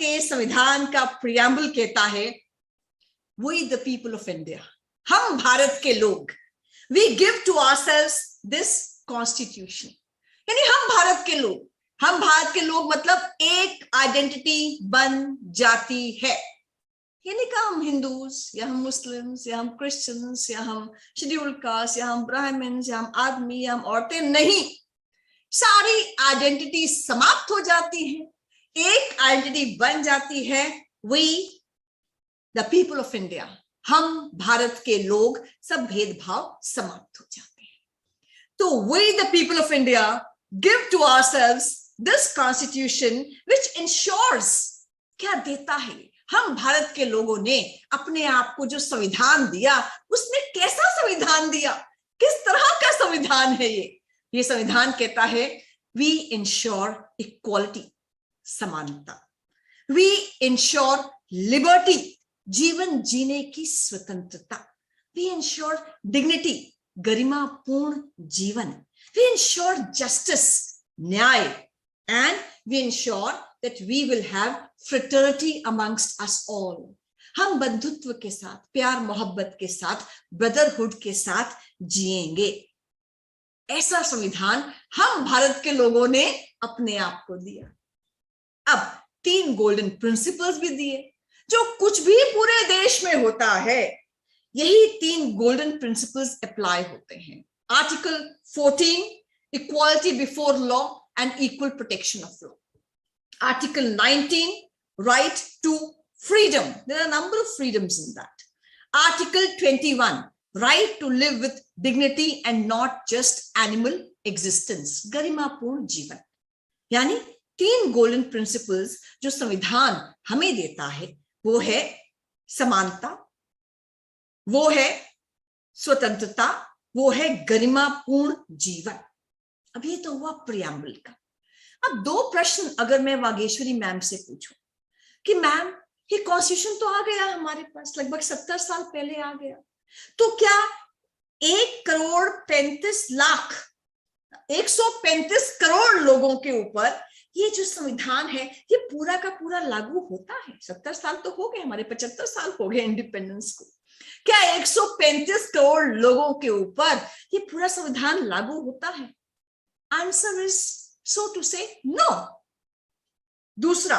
के संविधान का प्रियम्बल कहता है, we the people of India, हम भारत के लोग, we give to ourselves this constitution, यानी हम भारत के लोग, हम भारत के लोग मतलब एक आइडेंटिटी बन जाती है। ये नहीं कहा हम हिंदूज या हम मुस्लिम्स या हम क्रिश्चियंस या हम शेड्यूल्ड कास्ट या हम ब्राह्मण्स या हम आदमी या हम औरतें, नहीं, सारी आइडेंटिटी समाप्त हो जाती है, एक आइडेंटिटी बन जाती है, we the people of India, हम भारत के लोग, सब भेदभाव समाप्त हो जाते हैं। तो we the people of India give to ourselves this constitution which ensures, क्या देता है, हम भारत के लोगों ने अपने आप को जो संविधान दिया, उसमें कैसा संविधान दिया, किस तरह का संविधान है ये संविधान कहता है, वी इंश्योर इक्वालिटी, समानता, वी इंश्योर लिबर्टी, जीवन जीने की स्वतंत्रता, वी इंश्योर डिग्निटी, गरिमापूर्ण जीवन, वी इंश्योर जस्टिस, न्याय, and we ensure that we will have fraternity amongst us all. हम बंधुत्व के साथ, प्यार मोहब्बत के साथ, ब्रदरहुड के साथ जिएंगे। ऐसा संविधान हम भारत के लोगों ने अपने आप को दिया। अब 3 गोल्डन प्रिंसिपल्स भी दिए, जो कुछ भी पूरे देश में होता है, यही 3 गोल्डन प्रिंसिपल्स अप्लाई होते हैं। Article 14, equality before law and equal protection of law. Article 19, right to freedom. There are a number of freedoms in that. Article 21, right to live with dignity and not just animal existence. गरिमापूर्ण जीवन। यानी 3 golden principles जो संविधान हमें देता है, वो है समानता, वो है स्वतंत्रता, वो है गरिमापूर्ण जीवन। अब ये तो हुआ प्रियम्बल का। अब 2 प्रश्न अगर मैं वागेश्वरी मैम से पूछूं कि मैम ये कॉन्स्टिट्यूशन तो आ गया हमारे पास, लगभग 70 साल पहले आ गया, तो क्या 135 करोड़ लोगों के ऊपर ये जो संविधान है, ये पूरा का पूरा लागू होता है? 70 साल तो हो गए, हमारे 75 साल हो गए इंडिपेंडेंस को। क्या 135 करोड़ लोगों के ऊपर ये पूरा संविधान लागू होता है? Answer is so to say no. दूसरा,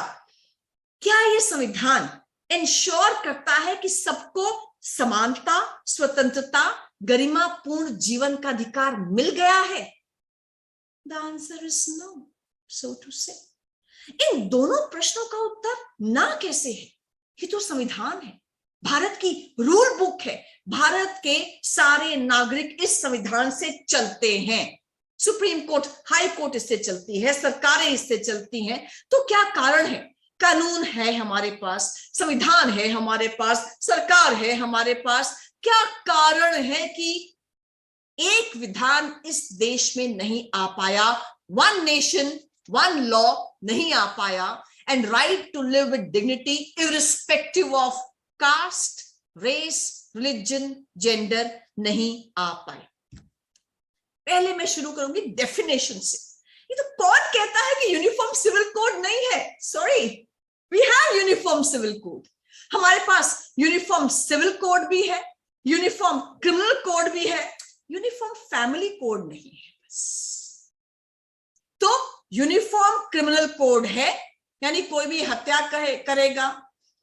क्या यह संविधान इंश्योर करता है कि सबको समानता, स्वतंत्रता, गरिमापूर्ण जीवन का अधिकार मिल गया है? The answer is no, so to say. इन दोनों प्रश्नों का उत्तर ना कैसे है? ये तो संविधान है, भारत की रूल बुक है, भारत के सारे नागरिक इस संविधान से चलते हैं, सुप्रीम कोर्ट, हाई कोर्ट इससे चलती है, सरकारें इससे चलती हैं। तो क्या कारण है? कानून है हमारे पास, संविधान है हमारे पास, सरकार है हमारे पास। क्या कारण है कि एक विधान इस देश में नहीं आ पाया, वन नेशन वन लॉ नहीं आ पाया, and right to live with dignity irrespective of caste, race, religion, gender नहीं आ पाए? पहले मैं शुरू करूंगी डेफिनेशन से। ये तो कौन कहता है कि यूनिफॉर्म सिविल कोड नहीं है? Sorry, we have uniform civil code. हमारे पास यूनिफॉर्म सिविल कोड भी है, यूनिफॉर्म क्रिमिनल कोड भी है, यूनिफॉर्म फैमिली कोड नहीं है बस। तो यूनिफॉर्म क्रिमिनल कोड है, यानी कोई भी हत्या करेगा,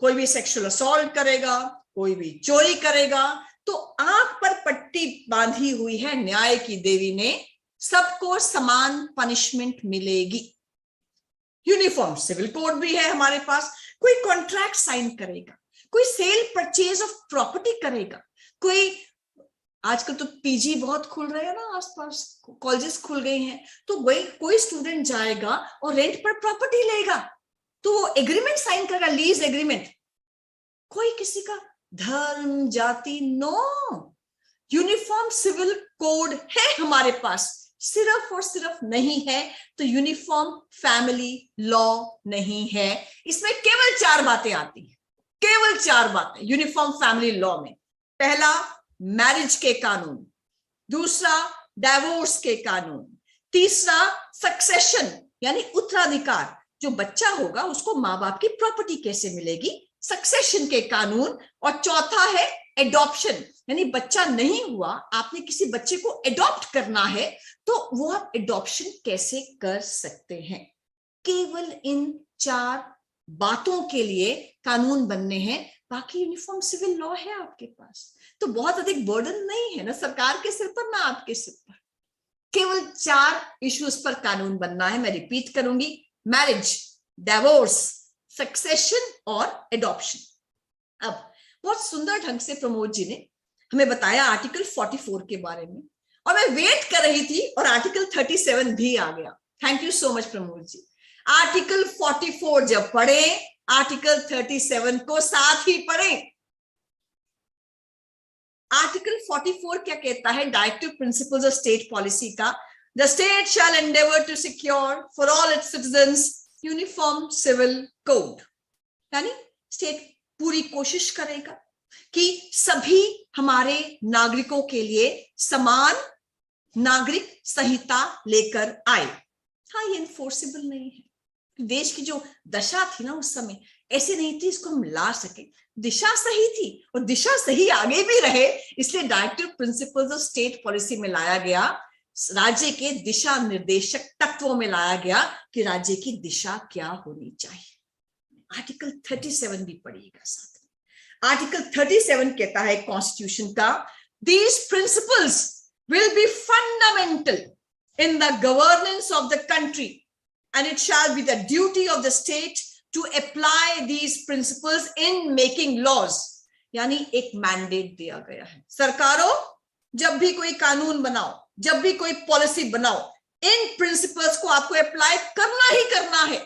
कोई भी सेक्सुअल असॉल्ट करेगा, कोई भी चोरी करेगा, तो आंख पर पट्टी बांधी हुई है न्याय की देवी ने, सबको समान पनिशमेंट मिलेगी। यूनिफॉर्म सिविल कोड भी है हमारे पास। कोई कॉन्ट्रैक्ट साइन करेगा, कोई सेल परचेज ऑफ प्रॉपर्टी करेगा, कोई आजकल तो पीजी बहुत खुल रहे हैं ना, आसपास कॉलेजेस खुल गई हैं, तो कोई स्टूडेंट जाएगा और रेंट पर प्रॉपर्टी लेगा, तो वो एग्रीमेंट साइन करेगा, लीज एग्रीमेंट। कोई किसी का धर्म, जाति, नो, यूनिफॉर्म सिविल कोड है हमारे पास। सिर्फ और सिर्फ नहीं है तो यूनिफॉर्म फैमिली लॉ नहीं है। इसमें केवल 4 बातें आती हैं, केवल 4 बातें यूनिफॉर्म फैमिली लॉ में। पहला, मैरिज के कानून, दूसरा डाइवोर्स के कानून, तीसरा सक्सेशन यानी उत्तराधिकार, जो बच्चा होगा उसको माँ बाप की प्रॉपर्टी कैसे मिलेगी, सक्सेशन के कानून। और चौथा है एडॉप्शन, यानी बच्चा नहीं हुआ, आपने किसी बच्चे को एडॉप्ट करना है तो वो आप एडॉप्शन कैसे कर सकते हैं। केवल इन 4 बातों के लिए कानून बनने हैं, बाकी यूनिफॉर्म सिविल लॉ है आपके पास, तो बहुत अधिक बर्डन नहीं है ना सरकार के सिर पर ना आपके सिर पर। केवल 4 इश्यूज पर कानून बनना है। मैं रिपीट करूंगी, मैरिज, डिवोर्स, सक्सेशन और एडॉप्शन। अब बहुत सुंदर ढंग से प्रमोद जी ने हमें बताया आर्टिकल 44 के बारे में, और मैं वेट कर रही थी और आर्टिकल 37 भी आ गया। Thank you so much Pramod ji. Article 44 जब पढ़े, आर्टिकल 37 को साथ ही पढ़े। आर्टिकल 44 क्या कहता है, directive principles of state policy का, the state shall endeavour to secure for all its citizens uniform civil code, यानी स्टेट पूरी कोशिश करेगा कि सभी हमारे नागरिकों के लिए समान नागरिक संहिता लेकर आए। हाँ, ये इन्फोर्सेबल नहीं है। देश की जो दशा थी ना उस समय, ऐसे नहीं थी इसको हम ला सके। दिशा सही थी और दिशा सही आगे भी रहे, इसलिए directive principles of state policy में लाया गया, राज्य के दिशा निर्देशक तत्वों में लाया गया कि राज्य की दिशा क्या होनी चाहिए। आर्टिकल 37 भी पढ़िएगा साथ में। आर्टिकल 37 कहता है कॉन्स्टिट्यूशन का, these principles will be fundamental in the governance of the country and it shall be the duty of the state to apply these principles in making laws। यानी एक मैंडेट दिया गया है, सरकारों जब भी कोई कानून बनाओ, जब भी कोई पॉलिसी बनाओ, इन प्रिंसिपल्स को आपको अप्लाई करना ही करना है।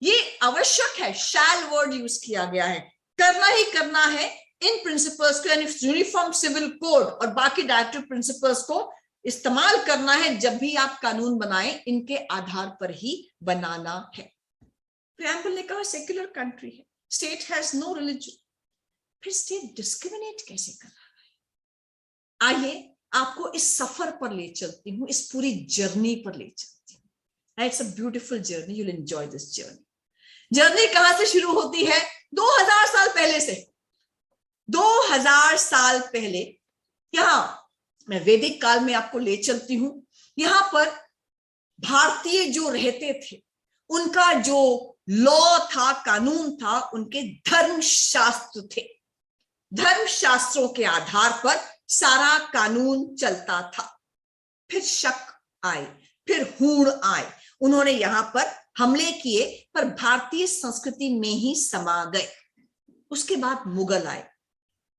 ये आवश्यक है, शैल वर्ड यूज किया गया है, करना ही करना है इन प्रिंसिपल्स को, यानी यूनिफॉर्म सिविल कोड और बाकी डायरेक्टिव प्रिंसिपल्स को इस्तेमाल करना है जब भी आप कानून बनाएं, इनके आधार पर ही बनाना है। प्रेम्बल ने कहा सेक्युलर कंट्री है, स्टेट हैज नो रिलीजन, फिर स्टेट डिस्क्रिमिनेट कैसे कर रहा है? आइए आपको इस सफर पर ले चलती हूँ, इस पूरी जर्नी पर ले चलती हूँ। It's a beautiful journey, you will enjoy this journey. Journey कहां से शुरू होती है? 2000 साल पहले से। 2000 साल पहले यहां मैं वैदिक काल में आपको ले चलती हूं। यहां पर भारतीय जो रहते थे, उनका जो लॉ था, कानून था, उनके धर्मशास्त्र थे। धर्मशास्त्रों के आधार पर सारा कानून चलता था। फिर शक आए, फिर हूण आए, उन्होंने यहां पर हमले किए, पर भारतीय संस्कृति में ही समा गए। उसके बाद मुगल आए,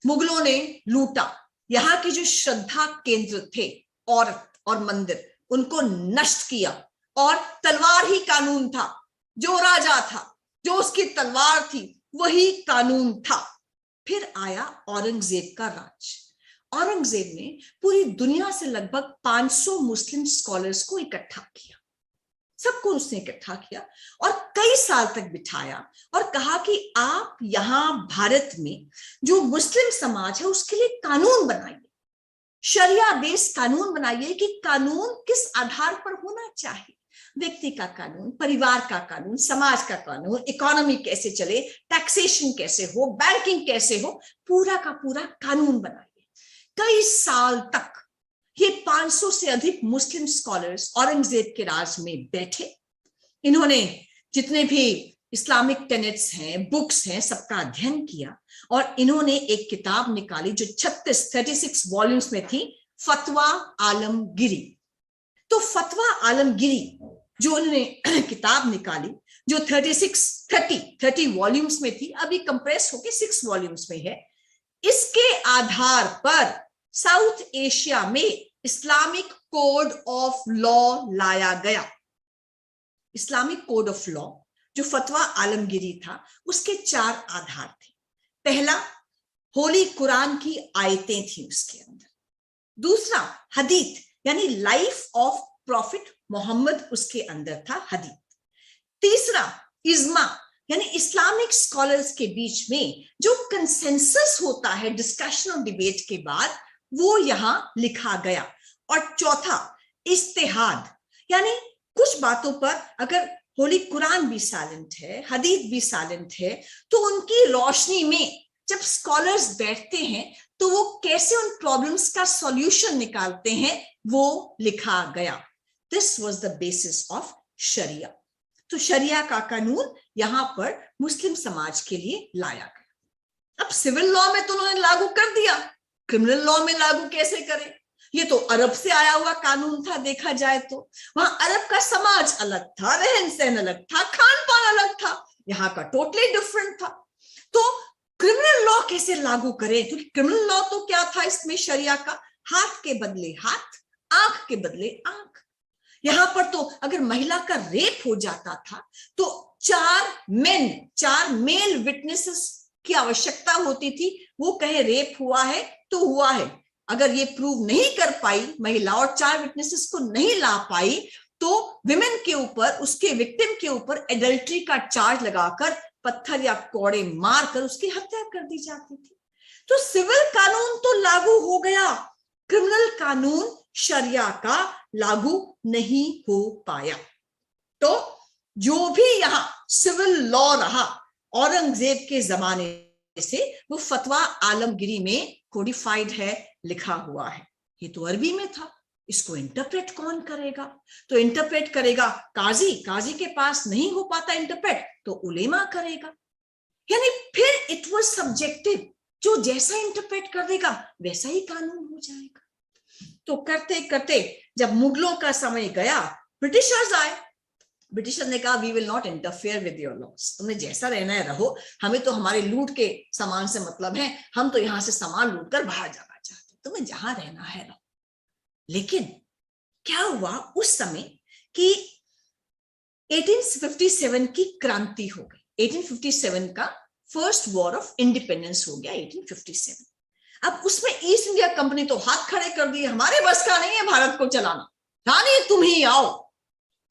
मुगलों ने लूटा, यहाँ के जो श्रद्धा केंद्र थे, औरत और मंदिर, उनको नष्ट किया, और तलवार ही कानून था। जो राजा था, जो उसकी तलवार थी, वही कानून था। फिर आया औरंगजेब का राज। औरंगजेब ने पूरी दुनिया से लगभग 500 मुस्लिम स्कॉलर्स को इकट्ठा किया, सबको उसने इकट्ठा किया और कई साल तक बिठाया और कहा कि आप यहां भारत में जो मुस्लिम समाज है उसके लिए कानून बनाइए, शरिया बेस्ड कानून बनाइए कि कानून किस आधार पर होना चाहिए। व्यक्ति का कानून, परिवार का कानून, समाज का कानून, इकोनॉमी कैसे चले, टैक्सेशन कैसे हो, बैंकिंग कैसे हो, पूरा का पूरा कानून बनाइए। कई साल तक ये 500 से अधिक मुस्लिम स्कॉलर्स औरंगजेब के राज में बैठे। इन्होंने जितने भी इस्लामिक टेनेट्स हैं, बुक्स हैं, सबका अध्ययन किया और इन्होंने एक किताब निकाली जो 36 वॉल्यूम्स में थी, फतवा आलमगिरी। तो फतवा आलमगिरी जो उन्होंने किताब निकाली, जो 30 वॉल्यूम्स में थी, अभी कंप्रेस होके 6 वॉल्यूम्स में है। इसके आधार पर साउथ एशिया में इस्लामिक कोड ऑफ लॉ लाया गया। इस्लामिक कोड ऑफ लॉ जो फतवा आलमगिरी था, उसके 4 आधार थे। पहला, होली कुरान की आयतें थी उसके अंदर। दूसरा, हदीथ यानी लाइफ ऑफ प्रॉफिट मोहम्मद उसके अंदर था, हदीथ। तीसरा, इज्मा यानी इस्लामिक स्कॉलर्स के बीच में जो कंसेंसस होता है डिस्कशन और डिबेट के बाद, वो यहां लिखा गया। और चौथा, इस्तेहाद यानी कुछ बातों पर अगर होली कुरान भी साइलेंट है, हदीस भी साइलेंट है, तो उनकी रोशनी में जब स्कॉलर्स बैठते हैं तो वो कैसे उन प्रॉब्लम्स का सॉल्यूशन निकालते हैं वो लिखा गया। This was the basis of sharia. तो शरिया का कानून यहां पर मुस्लिम समाज के लिए लाया गया। अब सिविल लॉ में तो उन्होंने लागू कर दिया, क्रिमिनल लॉ में लागू कैसे करें? ये तो अरब से आया हुआ कानून था, देखा जाए तो वहां अरब का समाज अलग था, रहन सहन अलग था, खान पान अलग था, यहाँ का टोटली डिफरेंट था। तो क्रिमिनल लॉ कैसे लागू करें? क्योंकि क्रिमिनल लॉ तो क्या था इसमें शरिया का, हाथ के बदले हाथ, आंख के बदले आंख। यहां पर तो अगर महिला का रेप हो जाता था तो 4 मेल विटनेसेस की आवश्यकता होती थी। वो कहे रेप हुआ है तो हुआ है, अगर ये प्रूव नहीं कर पाई महिला और 4 विटनेसेस को नहीं ला पाई तो विमेन के ऊपर, उसके विक्टिम के ऊपर एडल्ट्री का चार्ज लगाकर पत्थर या कोड़े मारकर उसकी हत्या कर दी जाती थी। तो सिविल कानून तो लागू हो गया, क्रिमिनल कानून शरिया का लागू नहीं हो पाया। तो जो भी यहां सिविल लॉ रहा औरंगजेब के जमाने से, वो फतवा आलमगिरी में कोडिफाइड है, लिखा हुआ है। ये तो अरबी में था, इसको इंटरप्रेट कौन करेगा? तो इंटरप्रेट करेगा काजी, काजी के पास नहीं हो पाता इंटरप्रेट तो उलेमा करेगा। यानी फिर इट वाज सब्जेक्टिव, जो जैसा इंटरप्रेट कर देगा वैसा ही कानून हो जाएगा। तो करते करते जब मुगलों का समय गया, ब्रिटिशर्स आए, ब्रिटिशर ने कहा we will not interfere with your laws, तुमने जैसा रहना है रहो, हमें तो हमारे लूट के सामान से मतलब है, हम तो यहां से सामान लूट कर बाहर जाना चाहते, तुम्हें जहां रहना है रहो। लेकिन क्या हुआ उस समय कि 1857 की क्रांति हो गई। 1857 का फर्स्ट वॉर ऑफ इंडिपेंडेंस हो गया 1857। अब उसमें ईस्ट इंडिया कंपनी तो हाथ खड़े कर दिए, हमारे बस का नहीं है भारत को चलाना, रानी तुम ही आओ।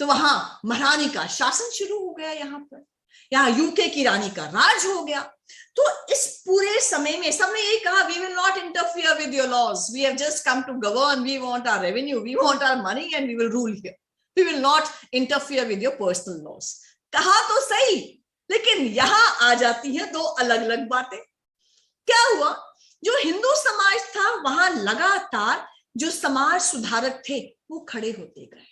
तो वहां महारानी का शासन शुरू हो गया, यहाँ यूके की रानी का राज हो गया। तो इस पूरे समय में सबने यही कहा we will not interfere with your laws, we have just come to govern, we want our revenue, we want our money and we will rule here, we will not interfere with your personal laws. कहा तो सही, लेकिन यहां आ जाती है दो अलग अलग बातें। क्या हुआ, जो हिंदू समाज था वहां लगातार जो समाज सुधारक थे वो खड़े होते गए,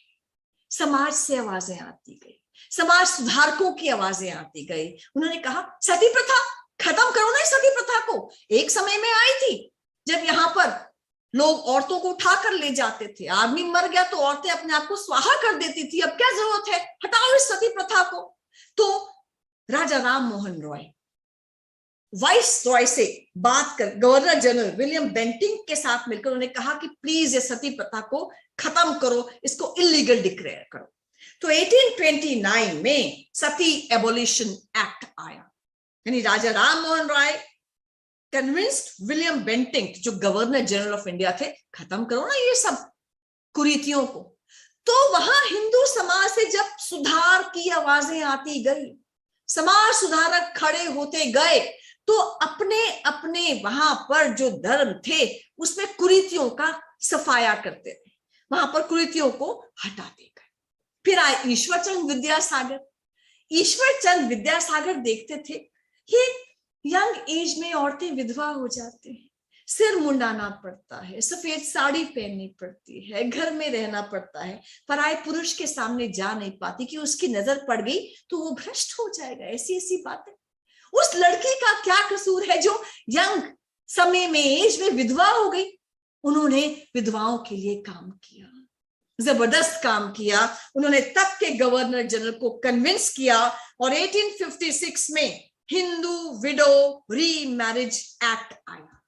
समाज से आवाजें आती गई, समाज सुधारकों की आवाजें आती गई। उन्होंने कहा सती प्रथा खत्म करो ना, सती प्रथा को। एक समय में आई थी जब यहाँ पर लोग औरतों को उठाकर ले जाते थे, आदमी मर गया तो औरतें अपने आप को स्वाहा कर देती थी, अब क्या जरूरत है, हटाओ इस सती प्रथा को। तो राजा राम मोहन रॉय वाइस रॉय से बात कर, गवर्नर जनरल विलियम बेंटिंक के साथ मिलकर उन्होंने कहा कि प्लीज ये सती प्रथा को खत्म करो, इसको इलीगल डिक्लेयर करो। तो 1829 में सती एबोलिशन एक्ट आया, यानी Raja Ram Mohan Roy convinced William Bentinck जो गवर्नर जनरल ऑफ इंडिया थे, खत्म करो ना ये सब कुरीतियों को। तो वहां हिंदू समाज से जब सुधार की आवाजें आती गई, समाज सुधारक खड़े होते गए, तो अपने अपने वहां पर जो धर्म थे उसमें कुरीतियों का सफाया करते थे, वहां पर कुरीतियों को हटाते गए। फिर आए ईश्वरचंद विद्यासागर। ईश्वरचंद विद्यासागर देखते थे ये यंग एज में औरतें विधवा हो जाते हैं, सिर मुंडाना पड़ता है, सफेद साड़ी पहननी पड़ती है, घर में रहना पड़ता है, पराये पुरुष के सामने जा नहीं पाती कि उसकी नजर पड़ गई तो वो भ्रष्ट हो जाएगा, ऐसी ऐसी बातें। उस लड़की का क्या कसूर है जो यंग समय में एज में विधवा हो गई? उन्होंने विधवाओं के लिए काम किया, जबरदस्त काम किया। उन्होंने तब के गवर्नर जनरल को कन्विंस किया और 1856 में हिंदू विडो रीमैरिज एक्ट आया।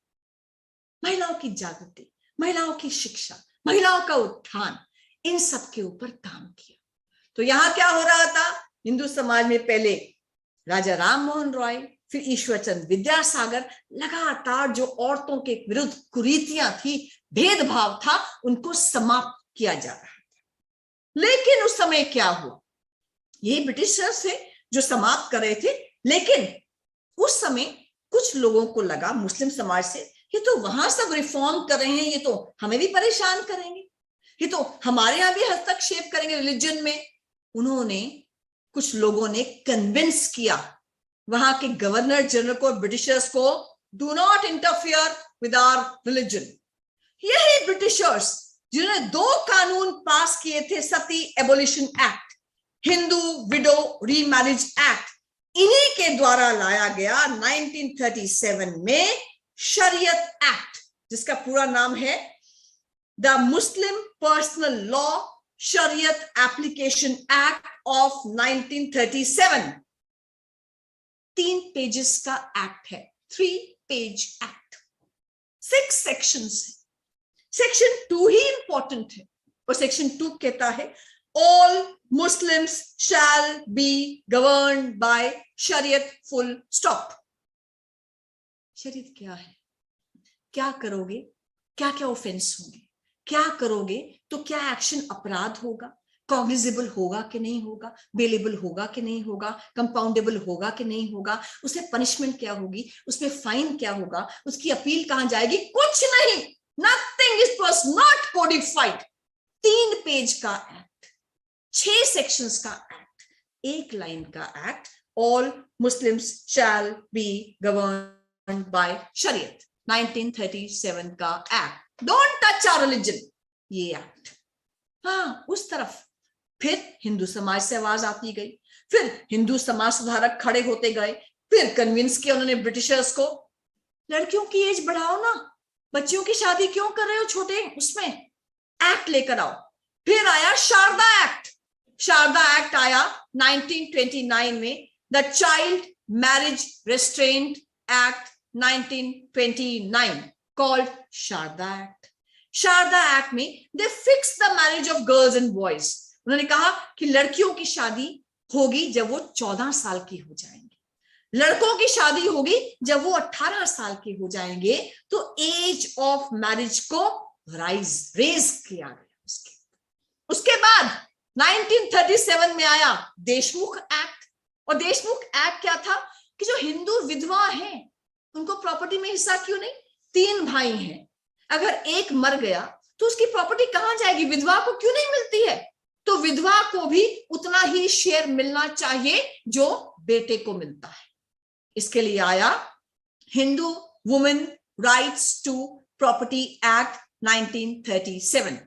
महिलाओं की जागृति, महिलाओं की शिक्षा, महिलाओं का उत्थान, इन सब के ऊपर काम किया। तो यहां क्या हो रहा था, हिंदू समाज में पहले राजा राम मोहन रॉय, फिर ईश्वरचंद विद्यासागर लगातार जो औरतों के विरुद्ध कुरीतियां थी, भेदभाव था, उनको समाप्त किया जा रहा था। लेकिन उस समय क्या हुआ, ये ब्रिटिशर्स थे जो समाप्त कर रहे थे, लेकिन उस समय कुछ लोगों को लगा मुस्लिम समाज से, ये तो वहां सब रिफॉर्म कर रहे हैं, ये तो हमें भी परेशान करेंगे, ये तो हमारे यहां भी हस्तक्षेप करेंगे रिलीजन में। उन्होंने कुछ लोगों ने कन्विंस किया वहां के गवर्नर जनरल को, ब्रिटिशर्स को, do not interfere with our religion. यही ब्रिटिशर्स जिन्होंने 2 कानून पास किए थे, sati abolition act, Hindu widow remarriage act, इन्हीं के द्वारा लाया गया 1937 में शरीयत एक्ट, जिसका पूरा नाम है द मुस्लिम पर्सनल लॉ शरीयत एप्लीकेशन एक्ट ऑफ 1937। 3 पेजेस का एक्ट है, 3 पेज एक्ट, 6 सेक्शंस है। सेक्शन 2 ही इंपॉर्टेंट है, और सेक्शन 2 कहता है all Muslims shall be governed by शरीयत, फुल स्टॉप। शरीयत क्या है, क्या करोगे, क्या क्या ऑफेंस होंगे, क्या करोगे तो क्या एक्शन अपराध होगा, कॉग्निजेबल होगा कि नहीं होगा, बेलेबल होगा कि नहीं होगा, कंपाउंडेबल होगा कि नहीं होगा, उसमें पनिशमेंट क्या होगी, उसमें फाइन क्या होगा, उसकी अपील कहां जाएगी, कुछ नहीं, nothing, it was not codified. 3 page का एक्ट, 6 सेक्शंस का एक्ट, 1 लाइन का act, all Muslims shall be governed by शरीयत, 1937 का act, don't touch our religion, ये एक्ट। हाँ, उस तरफ फिर हिंदू समाज से आवाज आती गई, फिर हिंदू समाज सुधारक खड़े होते गए, फिर कन्विंस किया उन्होंने ब्रिटिशर्स को, लड़कियों की एज बढ़ाओ ना, बच्चियों की शादी क्यों कर रहे हो छोटे, उसमें एक्ट लेकर आओ। फिर आया शारदा एक्ट, शारदा एक्ट आया 1929 में, the child marriage restraint act 1929 called Sharda act. Sharda act में they fix the marriage of girls and boys. उन्होंने कहा कि लड़कियों की शादी होगी जब वो 14 साल की हो जाएंगी, लड़कों की शादी होगी जब वो 18 साल के हो जाएंगे। तो एज ऑफ मैरिज को रेज किया गया। उसके बाद 1937 में आया देशमुख एक्ट, और देशमुख एक्ट क्या था कि जो हिंदू विधवा हैं उनको प्रॉपर्टी में हिस्सा क्यों नहीं, 3 भाई हैं, अगर एक मर गया तो उसकी प्रॉपर्टी कहां जाएगी, विधवा को क्यों नहीं मिलती है, तो विधवा को भी उतना ही शेयर मिलना चाहिए जो बेटे को मिलता है। इसके लिए आया Hindu women rights to property act 1937।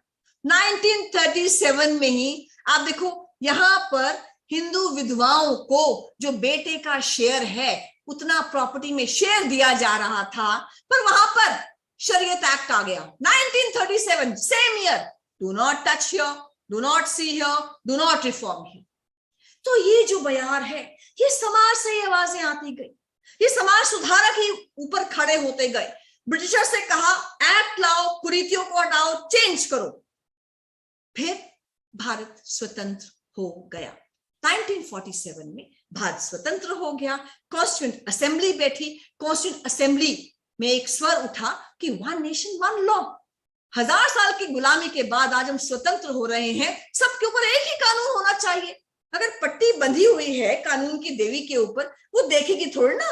1937 में ही आप देखो यहां पर हिंदू विधवाओं को जो बेटे का शेयर है उतना प्रॉपर्टी में शेयर दिया जा रहा था, पर वहां पर शरीयत एक्ट आ गया 1937, same year, do not touch here, do not see here, do not reform here. तो ये जो बयार है, ये समाज से ही आवाजें आती गई, ये समाज सुधारक ही ऊपर खड़े होते गए, ब्रिटिशर से कहा एक्ट लाओ, कुरीतियों को हटाओ, चेंज करो। फिर भारत स्वतंत्र हो गया। 1947 में भारत स्वतंत्र हो गया, कॉन्स्टिट्यूएंट असेंबली बैठी, कॉन्स्टिट्यूएंट असेंबली में एक स्वर उठा कि 1 नेशन 1 लॉ। 1000 साल की गुलामी के बाद आज हम स्वतंत्र हो रहे हैं, सबके ऊपर एक ही कानून होना चाहिए। अगर पट्टी बंधी हुई है कानून की देवी के ऊपर, वो देखेगी थोड़ी ना,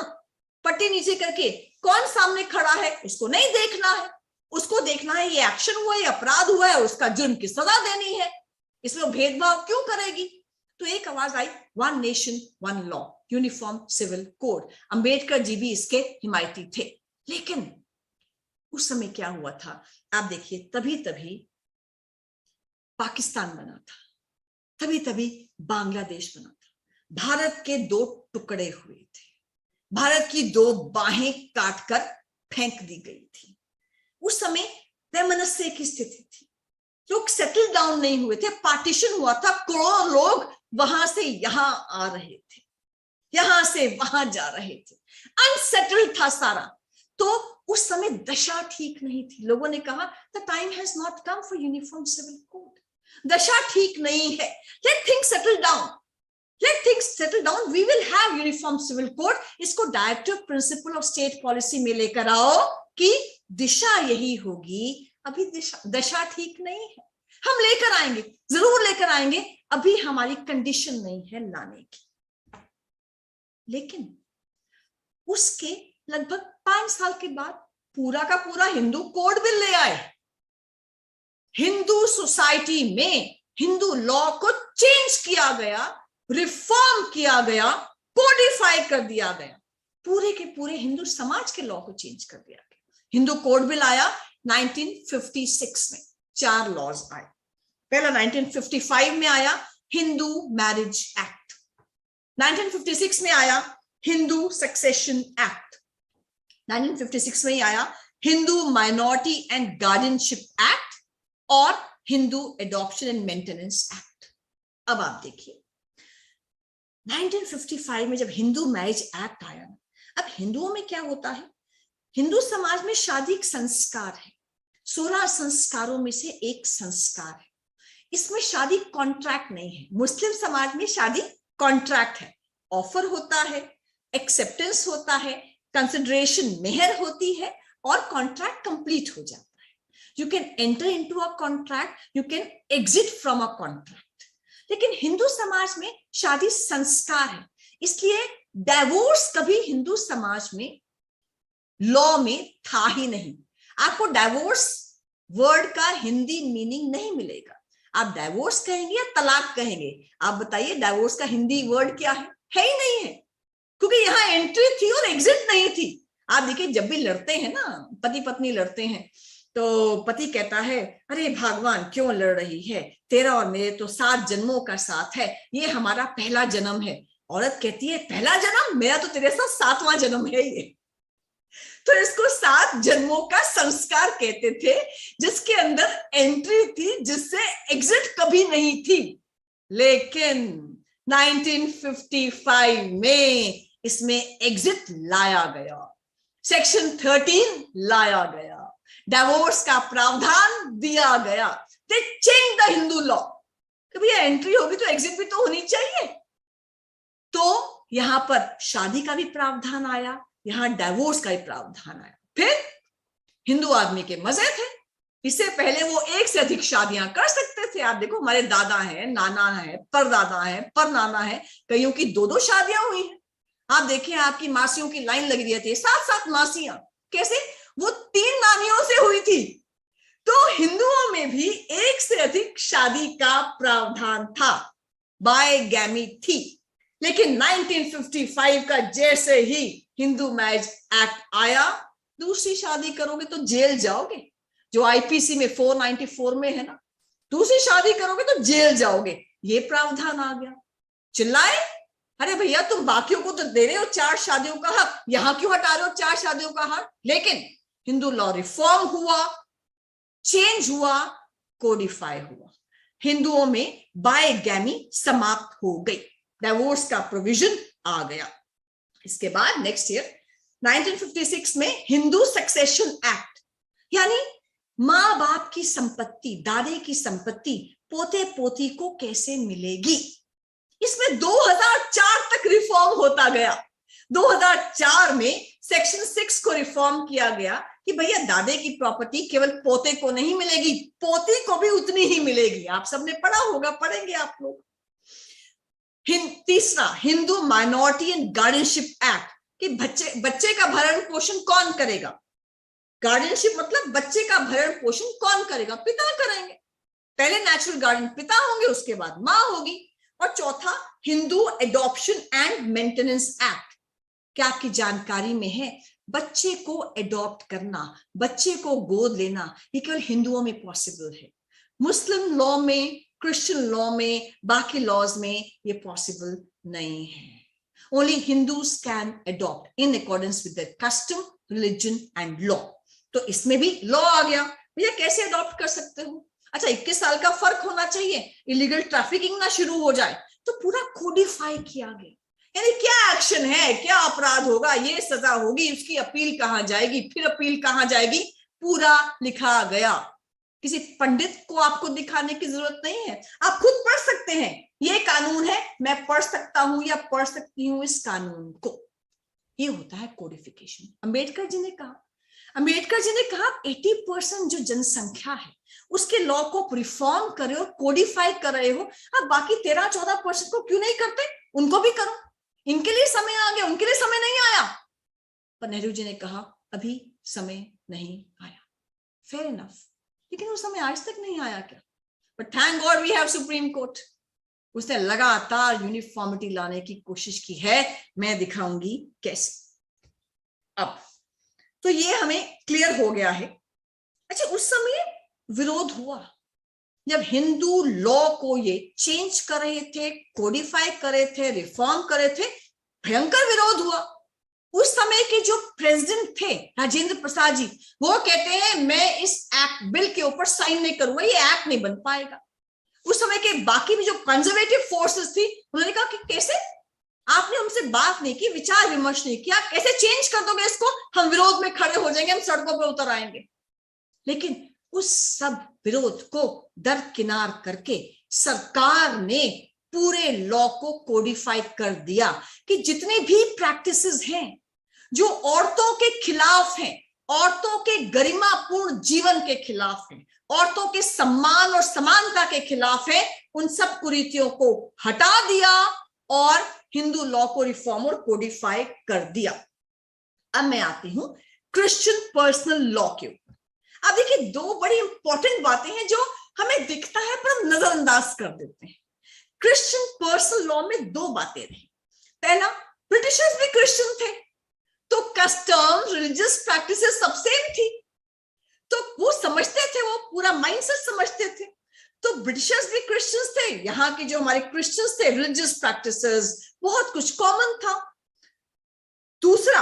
पट्टी नीचे करके कौन सामने खड़ा है उसको नहीं देखना है, उसको देखना है ये एक्शन हुआ है, अपराध हुआ है, उसका जुर्म की सजा देनी है, इसमें वो भेदभाव क्यों करेगी। तो एक आवाज आई 1 nation 1 law, uniform civil code. Ambedkar ji भी इसके हिमायती थे। लेकिन उस समय क्या हुआ था आप देखिए, तभी तभी पाकिस्तान बना था, तभी तभी बांग्लादेश बना था, भारत के 2 टुकड़े हुए थे, भारत की 2 बाहें काटकर फेंक दी गई थी। उस समय वैमनस्य की स्थिति थी, लोग सेटल डाउन नहीं हुए थे, पार्टीशन हुआ था, करोड़ों लोग वहां से यहां आ रहे थे, यहां से वहां जा रहे थे, अनसेटल्ड था सारा। तो उस समय दशा ठीक नहीं थी, लोगों ने कहा the time has not come for uniform civil code, दशा ठीक नहीं है, let things settle down, let things settle down, we will have uniform civil code. इसको directive principle of state policy में लेकर आओ कि दिशा यही होगी। अभी दशा ठीक नहीं है, हम लेकर आएंगे, जरूर लेकर आएंगे, अभी हमारी कंडीशन नहीं है लाने की। लेकिन उसके लगभग 5 साल के बाद पूरा का पूरा हिंदू कोड बिल ले आए, हिंदू सोसाइटी में हिंदू लॉ को चेंज किया गया, रिफॉर्म किया गया, कोडिफाई कर दिया गया, पूरे के पूरे हिंदू समाज के लॉ को चेंज कर दिया गया। हिंदू कोड बिल आया 1956 में, 4 लॉज आए। पहला 1955 में आया हिंदू मैरिज एक्ट, 1956 में आया हिंदू सक्सेशन एक्ट, 1956 में ही आया Hindu minority and guardianship act और Hindu adoption and maintenance act. अब आप देखिए 1955 में जब हिंदू मैरिज एक्ट आया, अब हिंदुओं में क्या होता है, हिंदू समाज में शादी एक संस्कार है, 16 संस्कारों में से एक संस्कार है। इसमें शादी कॉन्ट्रैक्ट नहीं है। मुस्लिम समाज में शादी कॉन्ट्रैक्ट है, ऑफर होता है, एक्सेप्टेंस होता है, कंसिडरेशन मेहर होती है और कॉन्ट्रैक्ट कंप्लीट हो जाता है। You can enter into a contract, you can exit from a contract. लेकिन हिंदू समाज में शादी संस्कार है, इसलिए डाइवोर्स कभी हिंदू समाज में लॉ में था ही नहीं। आपको डाइवोर्स वर्ड का हिंदी मीनिंग नहीं मिलेगा। आप डाइवोर्स कहेंगे या तलाक कहेंगे? आप बताइए, डाइवोर्स का हिंदी वर्ड क्या है ही नहीं है, क्योंकि यहाँ एंट्री थी और एग्जिट नहीं थी। आप देखिए, जब भी लड़ते हैं ना, पति पत्नी लड़ते हैं, तो पति कहता है, अरे भगवान क्यों लड़ रही है, तेरा और मेरे तो 7 जन्मों का साथ है, ये हमारा पहला जन्म है। औरत कहती है, पहला जन्म? मेरा तो तेरे साथ 7वां जन्म है ये। तो इसको 7 जन्मों का संस्कार कहते थे, जिसके अंदर एंट्री थी, जिससे एग्जिट कभी नहीं थी। लेकिन 1955 में इसमें एग्जिट लाया गया, सेक्शन 13 लाया गया, डिवोर्स का प्रावधान दिया गया। दे चेंज द हिंदू लॉ। कभी एंट्री होगी तो एग्जिट भी तो होनी चाहिए। तो यहां पर शादी का भी प्रावधान आया, यहां डिवोर्स का भी प्रावधान आया। फिर हिंदू आदमी के मजे थे, इससे पहले वो एक से अधिक शादियां कर सकते थे। आप देखो, हमारे दादा है, नाना है, परदादा है, परनाना है, कईयों की 2-2 शादियां हुई हैं। आप देखिए, आपकी मासियों की लाइन लगी रहती है, 7-7 मासियां। कैसे? वो 3 नानियों से हुई थी। तो हिंदुओं में भी एक से अधिक शादी का प्रावधान था, बायगैमी थी। लेकिन 1955 का जैसे ही हिंदू मैरिज एक्ट आया, दूसरी शादी करोगे तो जेल जाओगे, जो आईपीसी में 494 में है ना, दूसरी शादी करोगे तो जेल जाओगे, ये प्रावधान आ गया। चिल्लाए, अरे भैया तुम बाकियों को तो दे रहे हो 4 शादियों का हक, यहां क्यों हटा रहे हो 4 शादियों का हक? लेकिन हिंदू लॉ रिफॉर्म हुआ, चेंज हुआ, कोडिफाई हुआ। हिंदुओं में बायगैमी समाप्त हो गई, डिवोर्स का प्रोविजन आ गया। इसके बाद नेक्स्ट ईयर 1956 में हिंदू सक्सेशन एक्ट, यानी मां बाप की संपत्ति, दादे की संपत्ति पोते पोती को कैसे मिलेगी, इसमें 2004 तक रिफॉर्म होता गया। 2004 में सेक्शन 6 को रिफॉर्म किया गया कि भैया दादे की प्रॉपर्टी केवल पोते को नहीं मिलेगी, पोती को भी उतनी ही मिलेगी। आप सबने पढ़ा होगा, पढ़ेंगे आप लोग। तीसरा, Hindu minority and guardianship act, कि बच्चे का भरण पोषण कौन करेगा। गार्डियनशिप मतलब बच्चे का भरण पोषण कौन करेगा? पिता करेंगे। पहले नेचुरल गार्डियन पिता होंगे, उसके बाद मां होगी। और चौथा, Hindu adoption and maintenance act. क्या आपकी जानकारी में है, बच्चे को एडॉप्ट करना, बच्चे को गोद लेना, ये केवल हिंदुओं में पॉसिबल है। मुस्लिम लॉ में, क्रिश्चियन लॉ में, बाकी लॉज में ये पॉसिबल नहीं है। Only Hindus can adopt in accordance with their custom, religion and law. तो इसमें भी लॉ आ गया, भैया कैसे अडॉप्ट कर सकते हो? अच्छा, 21 साल का फर्क होना चाहिए, इलीगल ट्रैफिकिंग ना शुरू हो जाए। तो पूरा कोडिफाई किया गया, यानी क्या एक्शन है, क्या अपराध होगा, ये सजा होगी, उसकी अपील कहां जाएगी, फिर अपील कहां जाएगी, पूरा लिखा गया। किसी पंडित को आपको दिखाने की जरूरत नहीं है, आप खुद पढ़ सकते हैं। ये कानून है, मैं पढ़ सकता हूं या पढ़ सकती हूं इस कानून को। ये होता है कोडिफिकेशन। अंबेडकर जी ने कहा 80% जो जनसंख्या है उसके लॉ को रिफॉर्म कर रहे हो, कोडिफाई कर रहे हो, अब बाकी 13-14% को क्यों नहीं करते? उनको भी करो, इनके लिए समय आ गया, उनके लिए समय नहीं आया। पर नेहरू जी ने कहा अभी समय नहीं आया। फेयर इनफ, लेकिन वो समय आज तक नहीं आया क्या? But thank God we have Supreme Court. उसने लगातार यूनिफॉर्मिटी लाने की कोशिश की है, मैं दिखाऊंगी कैसे। अब तो ये हमें क्लियर हो गया है। अच्छा, उस समय विरोध हुआ जब हिंदू लॉ को ये चेंज कर रहे थे, कोडिफाई कर रहे थे, रिफॉर्म कर रहे थे, भयंकर विरोध हुआ। उस समय के जो प्रेसिडेंट थे राजेंद्र प्रसाद जी, वो कहते हैं मैं इस एक्ट बिल के ऊपर साइन नहीं करूंगा, ये एक्ट नहीं बन पाएगा। उस समय के बाकी भी जो कंजर्वेटिव फोर्सेस थी, उन्होंने कहा कि कैसे, आपने हमसे बात नहीं की, विचार विमर्श नहीं किया, कैसे चेंज कर दोगे इसको, हम विरोध में खड़े हो जाएंगे, हम सड़कों पर उतर आएंगे। लेकिन उस सब विरोध को दरकिनार करके सरकार ने पूरे लॉ को कोडिफाई कर दिया कि जितने भी प्रैक्टिसेस हैं जो औरतों के खिलाफ हैं, औरतों के गरिमापूर्ण जीवन के खिलाफ हैं, औरतों के सम्मान और समानता के खिलाफ है, उन सब कुरीतियों को हटा दिया और हिंदू लॉ को रिफॉर्म और कोडिफाई कर दिया। अब मैं आती हूं क्रिश्चियन पर्सनल लॉ के ऊपर। अब देखिए, दो बड़ी इंपॉर्टेंट बातें हैं जो हमें दिखता है पर हम नजरअंदाज कर देते हैं। क्रिश्चियन पर्सनल लॉ में दो बातें रही। पहला, ब्रिटिशर्स भी क्रिश्चियन थे, तो कस्टम, रिलीजियस प्रैक्टिसेस सब सेम थी, तो वो समझते थे, वो पूरा माइंडसेट समझते थे। तो ब्रिटिशर्स भी क्रिश्चियंस थे, यहाँ के जो हमारे क्रिश्चियंस थे, रिलीजियस प्रैक्टिसेस, बहुत कुछ कॉमन था। दूसरा,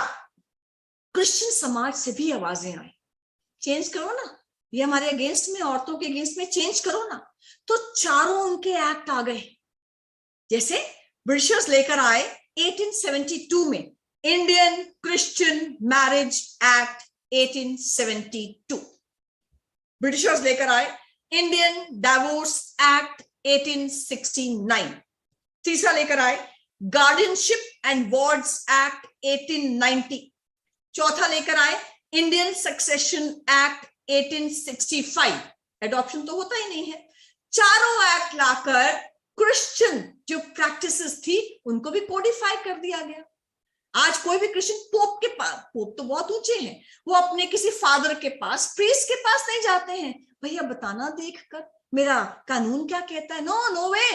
क्रिश्चियन समाज से भी आवाजें आई, चेंज करो ना, ये हमारे अगेंस्ट में, औरतों के अगेंस्ट में चेंज करो ना। तो चारों उनके एक्ट आ गए। जैसे ब्रिटिशर्स लेकर आए 1872 में Indian Christian marriage act 1872, Britishers लेकर आए इंडियन डाइवोर्स एक्ट 1869, तीसरा लेकर आए गार्डियनशिप एंड वार्ड्स एक्ट 1890, चौथा लेकर आए इंडियन सक्सेशन एक्ट 1865, एडॉप्शन तो होता ही नहीं है। चारों एक्ट लाकर क्रिश्चियन जो प्रैक्टिसेस थी उनको भी कोडिफाई कर दिया गया। आज कोई भी क्रिश्चियन पोप के पास, पोप तो बहुत ऊंचे हैं, वो अपने किसी फादर के पास, प्रीस्ट के पास नहीं जाते हैं, भैया बताना देखकर मेरा कानून क्या कहता है। नो नो वे,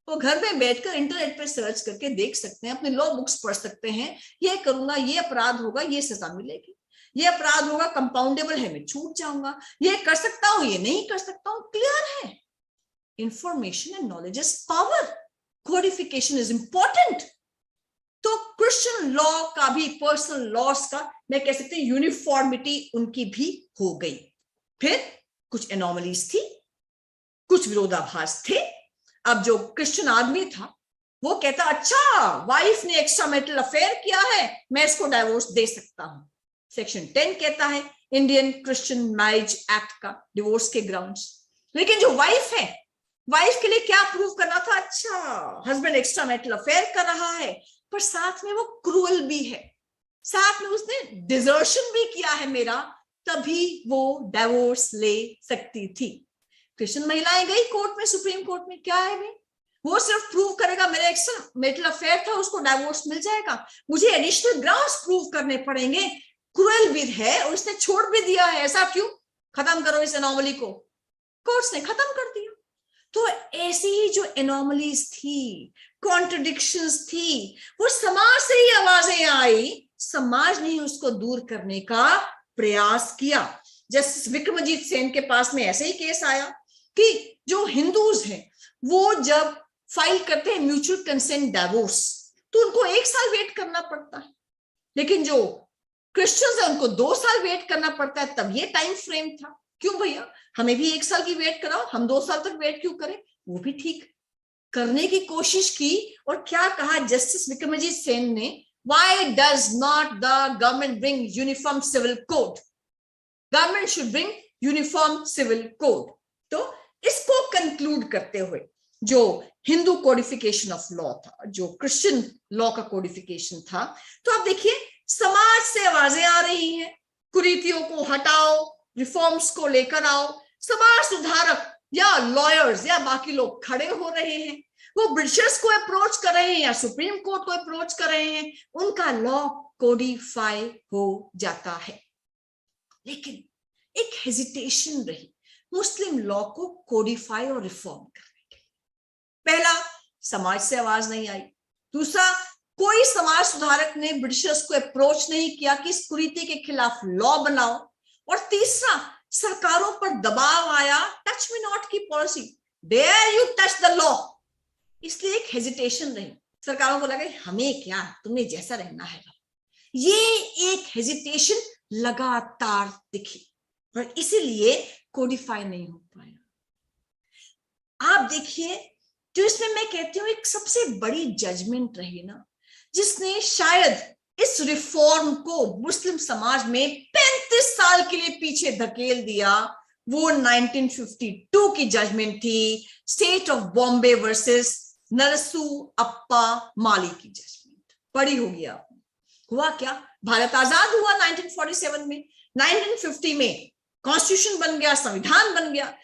वो घर में बैठकर इंटरनेट पर सर्च करके देख सकते हैं, अपने लॉ बुक्स पढ़ सकते हैं, ये करूंगा ये अपराध होगा, ये सजा मिलेगी, ये अपराध होगा कंपाउंडेबल है, मैं छूट जाऊंगा, ये कर सकता हूं, ये नहीं कर सकता हूं, क्लियर है। Information and knowledge is power, codification is important. तो क्रिश्चियन लॉ का भी, पर्सनल लॉस का, मैं कह सकती हूं यूनिफॉर्मिटी उनकी भी हो गई। फिर कुछ एनोमलीज थी, कुछ विरोधाभास थे। अब जो क्रिश्चियन आदमी था वो कहता, अच्छा वाइफ ने एक्स्ट्रा मैरिटल अफेयर किया है, मैं इसको डाइवोर्स दे सकता हूं। सेक्शन 10 कहता है इंडियन क्रिश्चियन मैरिज एक्ट का, डिवोर्स के ग्राउंड्स। लेकिन जो वाइफ है, वाइफ के लिए क्या प्रूव करना था, अच्छा हस्बैंड एक्स्ट्रा मैरिटल अफेयर कर रहा है, पर साथ में वो क्रूअल भी है, साथ में उसने डिजर्शन भी किया है मेरा, तभी वो डाइवोर्स ले सकती थी। क्रिश्चियन महिलाएं गई कोर्ट में, सुप्रीम कोर्ट में, क्या है भाई, वो सिर्फ प्रूव करेगा मेरा एक्स्ट्रा मैरिटल अफेयर था, उसको डाइवोर्स मिल जाएगा। मुझे एडिशनल ग्राउंड्स प्रूव करने पड़ेंगे, क्रूअल भी है और उसने छोड़ भी दिया है, ऐसा क्यों, खत्म करो इस एनोमली को। कोर्ट्स ने खत्म कर दिया। तो ऐसी ही जो एनोमलीज थी, कॉन्ट्रडिक्शंस थी, वो समाज से ही आवाजें आई, समाज ने उसको दूर करने का प्रयास किया। जस्टिस विक्रमजीत सेन के पास में ऐसे ही केस आया कि जो हिंदूज हैं वो जब फाइल करते हैं म्यूचुअल कंसेंट डाइवोर्स, तो उनको 1 साल वेट करना पड़ता है, लेकिन जो क्रिश्चियंस है उनको 2 साल वेट करना पड़ता है। तब ये टाइम फ्रेम था, क्यों भैया हमें भी 1 साल की वेट कराओ, हम 2 साल तक वेट क्यों करें। वो भी ठीक करने की कोशिश की, और क्या कहा जस्टिस विक्रमजीत सेन ने, why does not the government bring uniform civil code, government should bring uniform civil code. तो इसको कंक्लूड करते हुए जो हिंदू कोडिफिकेशन ऑफ लॉ था, जो क्रिश्चियन लॉ का कोडिफिकेशन था, तो आप देखिए समाज से आवाजें आ रही हैं, कुरीतियों को हटाओ, रिफॉर्म्स को लेकर आओ, समाज सुधारक या लॉयर्स या बाकी लोग खड़े हो रहे हैं, वो ब्रिटिशर्स को अप्रोच कर रहे हैं या सुप्रीम कोर्ट को अप्रोच कर रहे हैं, उनका लॉ कोडिफाई हो जाता है। लेकिन एक हेजिटेशन रही मुस्लिम लॉ को कोडिफाई और रिफॉर्म करने के लिए। पहला, समाज से आवाज नहीं आई। दूसरा, कोई समाज सुधारक ने ब्रिटिशर्स को अप्रोच नहीं किया कि इस कुरीति के खिलाफ लॉ बनाओ। और तीसरा, सरकारों पर दबाव आया, टच मी नॉट की policy, dare you touch the law, इसलिए एक हेजिटेशन रही। सरकारों को लगा हमें क्या, तुम्हें जैसा रहना है। ये एक हेजिटेशन लगातार दिखी और इसीलिए कोडिफाई नहीं हो पाया। आप देखिए, जो इसमें मैं कहती हूँ एक सबसे बड़ी जजमेंट रही ना, जिसने शायद इस रिफॉर्म को मुस्लिम समाज में 35 साल के लिए पीछे धकेल दिया, वो 1952 की जजमेंट थी, state of Bombay versus Narasu Appa Mali की जजमेंट। पढ़ी होगी आपने। हुआ क्या, भारत आजाद हुआ 1947 में, 1950 में कॉन्स्टिट्यूशन बन गया, संविधान बन गया,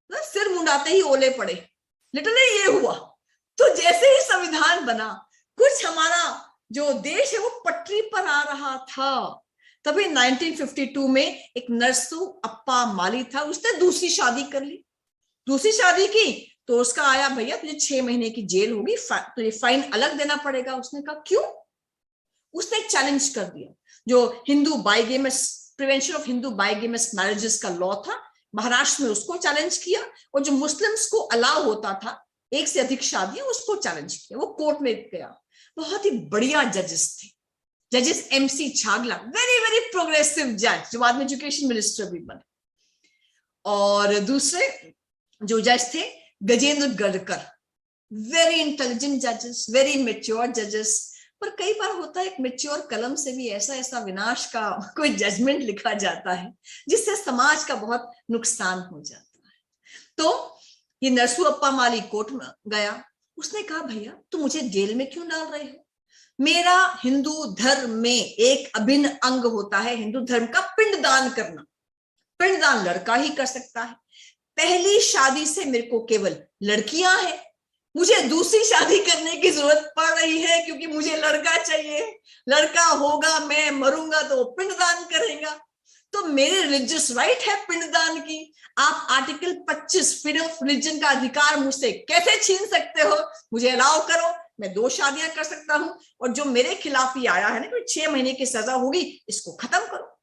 सिर मुंडाते ही ओले पड़े, लिटरली ये हुआ। तो जैसे ही संविधान बना, कुछ हमारा जो देश है वो पटरी पर आ रहा था। तभी 1952 में एक नरसू अप्पा माली था, उसने दूसरी शादी कर ली। दूसरी शादी की तो उसका आया, भैया तुझे 6 महीने की जेल होगी, तुझे फाइन अलग देना पड़ेगा। उसने कहा क्यों? उसने चैलेंज कर दिया जो Hindu bigamous, prevention of Hindu bigamous marriages का लॉ था, महाराष्ट्र में उसको चैलेंज किया। और जो मुस्लिम्स को अलाउ होता था एक से अधिक शादियां, उसको चैलेंज किया। वो कोर्ट में गया। बहुत ही बढ़िया जजेस थे, जजेस MC Chagla, very very progressive जज, जो बाद में एजुकेशन मिनिस्टर भी बने। और दूसरे जो जज थे गजेंद्र गढ़कर, वेरी इंटेलिजेंट जजेस, वेरी मेच्योर जजेस। पर कई बार होता है एक मेच्योर कलम से भी ऐसा ऐसा विनाश का कोई जजमेंट लिखा जाता है जिससे समाज का बहुत नुकसान हो जाता है। तो ये नरसू अप्पा माली कोर्ट में गया। उसने कहा भैया तुम मुझे जेल में क्यों डाल रहे हो? मेरा हिंदू धर्म में एक अभिन्न अंग होता है हिंदू धर्म का पिंडदान करना। पिंडदान लड़का ही कर सकता है। पहली शादी से मेरे को केवल लड़कियां हैं, मुझे दूसरी शादी करने की जरूरत पड़ रही है क्योंकि मुझे लड़का चाहिए। लड़का होगा, मैं मरूंगा तो पिंडदान करेगा। तो मेरे रिलीजियस राइट है पिंडदान की। आप आर्टिकल 25 फ्रीडम ऑफ रिलीजन का अधिकार मुझसे कैसे छीन सकते हो? मुझे अलाउ करो, मैं 2 शादियां कर सकता हूं। और जो मेरे खिलाफ ये आया है ना, 6 महीने की सजा होगी, इसको खत्म करो।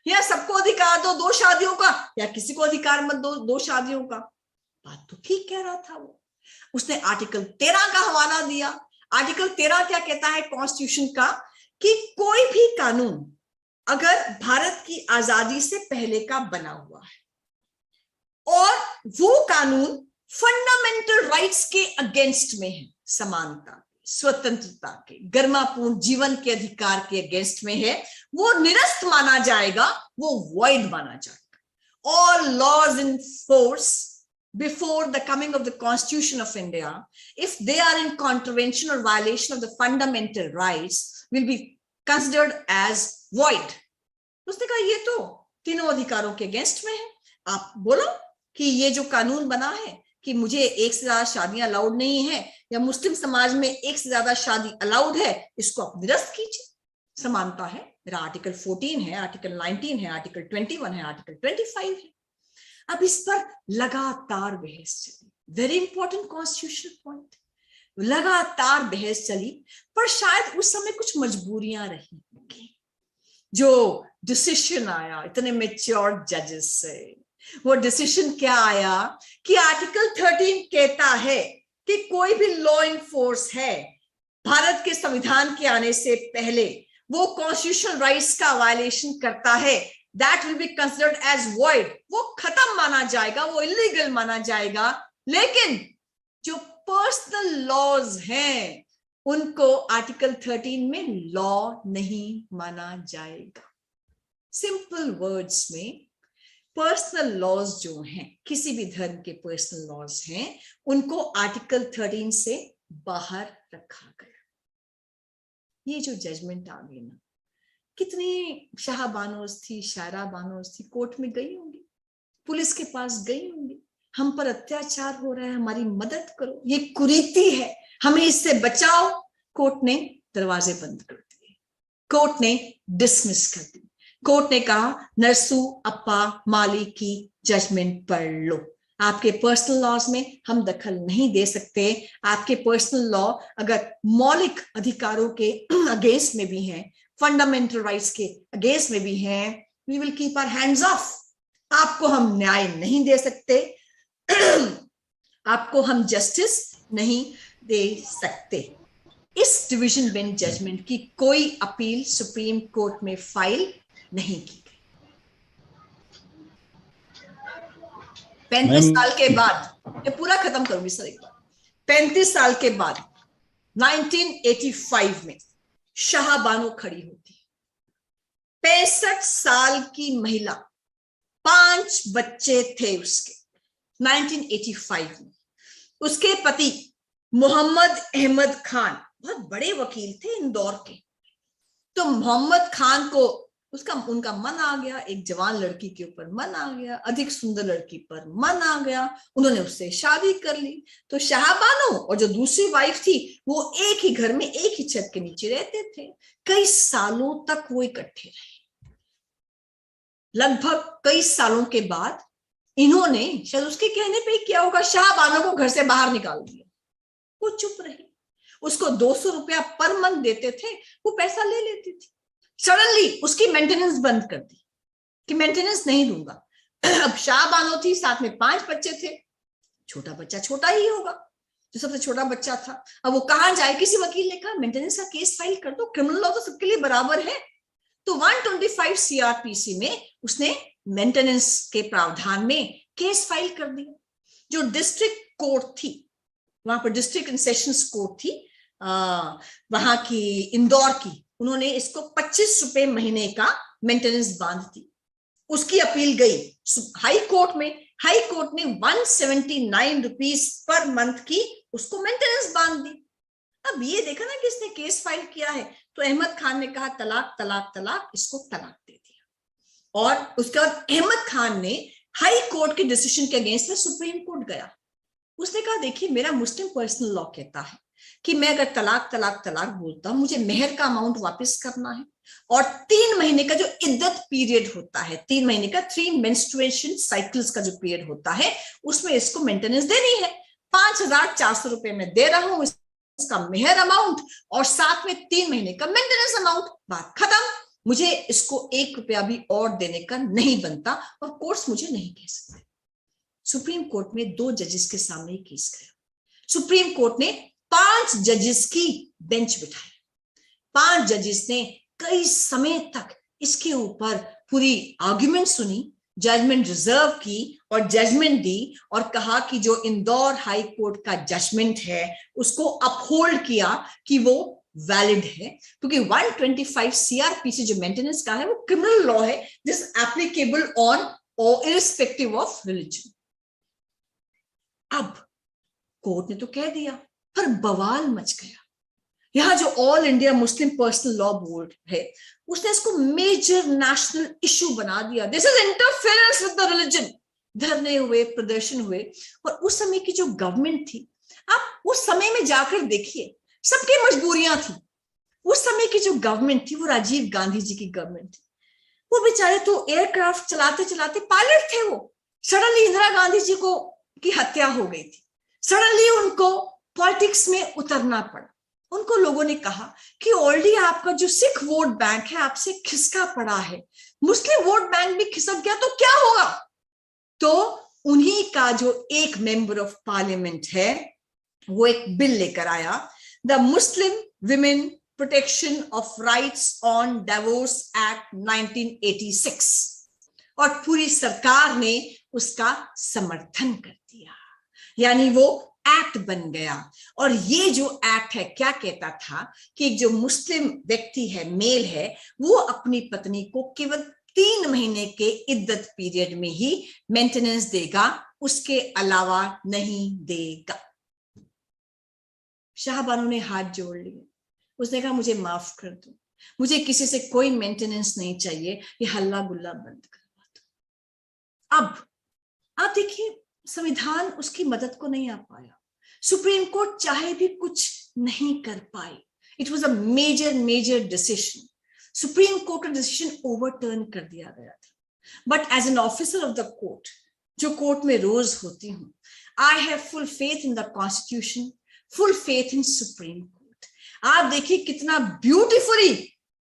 या सबको अधिकार दो 2 शादियों का, या किसी को अधिकार मत दो 2 शादियों का। बात तो ठीक कह रहा था वो। उसने आर्टिकल 13 का हवाला दिया। आर्टिकल 13 क्या कहता है कॉन्स्टिट्यूशन का, कि कोई भी कानून अगर भारत की आजादी से पहले का बना हुआ है और वो कानून फंडामेंटल राइट्स के अगेंस्ट में है, समानता, स्वतंत्रता के, गरिमापूर्ण जीवन के अधिकार के अगेंस्ट में है, वो निरस्त माना जाएगा, वो वॉइड माना जाएगा। All laws in force before the coming of the Constitution of India, if they are in contravention or violation of the fundamental rights, will be considered as void. उसने कहा ये तो तीनों अधिकारों के अगेंस्ट में है। आप बोलो कि ये जो कानून बना है कि मुझे एक से ज्यादा शादियां अलाउड नहीं है, या मुस्लिम समाज में एक से ज्यादा शादी अलाउड है, इसको आप निरस्त कीजिए। समानता है, मेरा आर्टिकल 14 है, आर्टिकल 19 है, आर्टिकल 21 है, आर्टिकल 25 है। अब इस पर लगातार बहस चली, वेरी इंपॉर्टेंट कॉन्स्टिट्यूशनल पॉइंट, लगातार बहस चली। पर शायद उस समय कुछ मजबूरियां रही होंगी। जो डिसीजन आया इतने मेच्योर जजेस से, वो डिसीजन क्या आया कि आर्टिकल 13 कहता है कि कोई भी लॉ इन फोर्स है भारत के संविधान के आने से पहले, वो कॉन्स्टिट्यूशनल राइट्स का वायलेशन करता है, that will be considered as void, वो खत्म माना जाएगा, वो इलीगल माना जाएगा। लेकिन जो पर्सनल लॉज हैं उनको आर्टिकल 13 में लॉ नहीं माना जाएगा। सिंपल वर्ड्स में, पर्सनल लॉज जो हैं, किसी भी धर्म के पर्सनल लॉज हैं, उनको आर्टिकल 13 से बाहर रखा गया। ये जो जजमेंट आ गई ना, कितनी शाह बानोज थी, शायरा बानोज थी, कोर्ट में गई होंगी, पुलिस के पास गई होंगी, हम पर अत्याचार हो रहा है, हमारी मदद करो, ये कुरीति है, हमें इससे बचाओ। कोर्ट ने दरवाजे बंद कर दिए, कोर्ट ने डिसमिस कर दी। कोर्ट ने कहा नरसू अप्पा माली की जजमेंट पढ़ लो, आपके पर्सनल लॉज में हम दखल नहीं दे सकते। आपके पर्सनल लॉ अगर मौलिक अधिकारों के अगेंस्ट में भी हैं, फंडामेंटल राइट्स के अगेंस्ट में भी हैं, we will keep our hands off. आपको हम न्याय नहीं दे सकते, आपको हम जस्टिस नहीं दे सकते। इस डिवीजन बेंच जजमेंट की कोई अपील सुप्रीम कोर्ट में फाइल नहीं की गई। 35 साल के बाद, मैं पूरा खत्म करूंगी सर एक बार, 35 साल के बाद 1985 में शाहबानो खड़ी होती है। 65 साल की महिला, 5 बच्चे थे उसके 1985 में। उसके पति मोहम्मद अहमद खान बहुत बड़े वकील थे इंदौर के। तो मोहम्मद खान को उनका मन आ गया, एक जवान लड़की के ऊपर मन आ गया, अधिक सुंदर लड़की पर मन आ गया, उन्होंने उससे शादी कर ली। तो शाहबानो और जो दूसरी वाइफ थी वो एक ही घर में, एक ही छत के नीचे रहते थे। कई सालों तक वो इकट्ठे रहे। लगभग कई सालों के बाद इन्होंने, शायद उसके कहने पे क्या होगा, शाहबानो को घर से बाहर निकाल दिया। वो चुप रही। उसको 200 रुपया पर मंथ देते थे, वो पैसा ले लेती थी। सडनली उसकी मेंटेनेंस बंद कर दी कि मेंटेनेंस नहीं दूंगा। अब शाहबानो थी, साथ में 5 बच्चे थे, छोटा बच्चा छोटा ही होगा, जो सबसे छोटा बच्चा था। अब वो कहां जाए? किसी वकील ने कहा मेंटेनेंस का केस फाइल कर दो, क्रिमिनल लॉ तो सबके लिए बराबर है। तो 125 सीआरपीसी में उसने मेंटेनेंस के प्रावधान में केस फाइल कर दिया। जो डिस्ट्रिक्ट कोर्ट थी, वहां पर डिस्ट्रिक्ट एंड सेशंस कोर्ट थी वहां की, इंदौर की, उन्होंने इसको 25 रुपए महीने का मेंटेनेंस बांध दी। उसकी अपील गई हाई कोर्ट में। हाई कोर्ट ने 179 रुपीज पर मंथ की उसको मेंटेनेंस बांध दी। अब ये देखा ना किसने केस फाइल किया है, तो अहमद खान ने कहा तलाक तलाक तलाक, इसको तलाक दे दिया। और उसके बाद अहमद खान ने हाई कोर्ट के डिसीजन के अगेंस्ट में सुप्रीम कोर्ट गया। उसने कहा देखिए, मेरा मुस्लिम पर्सनल लॉ कहता है कि मैं अगर तलाक तलाक तलाक बोलता हूं, मुझे मेहर का अमाउंट वापस करना है, और 3 महीने का जो इद्दत पीरियड होता है, 3 महीने का 3 मेंस्ट्रुएशन साइकिल्स का जो पीरियड होता है, उसमें इसको मेंटेनेंस देनी है। 5,400 रुपए में दे रहा हूं इसका मेहर अमाउंट, और साथ में 3 महीने का मेंटेनेंस अमाउंट। बात खत्म। मुझे इसको 1 रुपया भी और देने का नहीं बनता, और कोर्ट्स मुझे नहीं कह सकते। सुप्रीम कोर्ट में 2 जजेस के सामने केस गया। सुप्रीम कोर्ट ने 5 जजेस की बेंच बिठाई। 5 जजेस ने कई समय तक इसके ऊपर पूरी आर्ग्यूमेंट सुनी, जजमेंट रिजर्व की और जजमेंट दी, और कहा कि जो इंदौर हाई कोर्ट का जजमेंट है उसको अपहोल्ड किया कि वो वैलिड है, क्योंकि 125 सीआरपीसी जो मेंटेनेंस का है वो क्रिमिनल लॉ है, दिस एप्लीकेबल ऑन और इररिस्पेक्टिव ऑफ रिलीजन। अब कोर्ट ने तो कह दिया, पर बवाल मच गया। यहां जो all India Muslim personal law board है, उसने इसको मेजर नेशनल इशू बना दिया। This is interference with the religion. धरने हुए, प्रदर्शन हुए, और उस समय की जो गवर्नमेंट थी, आप उस समय में जाकर देखिए, सबकी मजबूरियां थी। उस समय की जो गवर्नमेंट थी वो राजीव गांधी जी की गवर्नमेंट थी। वो बेचारे तो एयरक्राफ्ट चलाते चलाते पायलट थे। वो सडनली इंदिरा गांधी जी को की हत्या हो गई थी, सडनली उनको पॉलिटिक्स में उतरना पड़ा। उनको लोगों ने कहा कि ऑलरेडी आपका जो सिख वोट बैंक है आपसे खिसका पड़ा है, मुस्लिम वोट बैंक भी खिसक गया तो क्या होगा? तो उन्हीं का जो एक मेंबर ऑफ पार्लियामेंट है वो एक बिल लेकर आया, the Muslim women protection of rights on divorce act 1986, और पूरी सरकार ने उसका समर्थन कर दिया, यानी वो एक्ट बन गया। और ये जो एक्ट है क्या कहता था कि जो मुस्लिम व्यक्ति है, मेल है, वो अपनी पत्नी को केवल 3 महीने के इद्दत पीरियड में ही मेंटेनेंस देगा, उसके अलावा नहीं देगा। शाहबानो ने हाथ जोड़ लिए। उसने कहा मुझे माफ कर दो, मुझे किसी से कोई मेंटेनेंस नहीं चाहिए, ये हल्ला गुल्ला बंद करवा दो। अब आप देखिए, संविधान उसकी मदद को नहीं आ पाया, सुप्रीम कोर्ट चाहे भी कुछ नहीं कर पाई। It was a major decision. Supreme court का डिसीजन ओवरटर्न कर दिया गया था, but as an officer of the court जो कोर्ट में रोज होती हूँ, I have full faith in the constitution, full faith in supreme court. आप देखिए कितना ब्यूटीफुली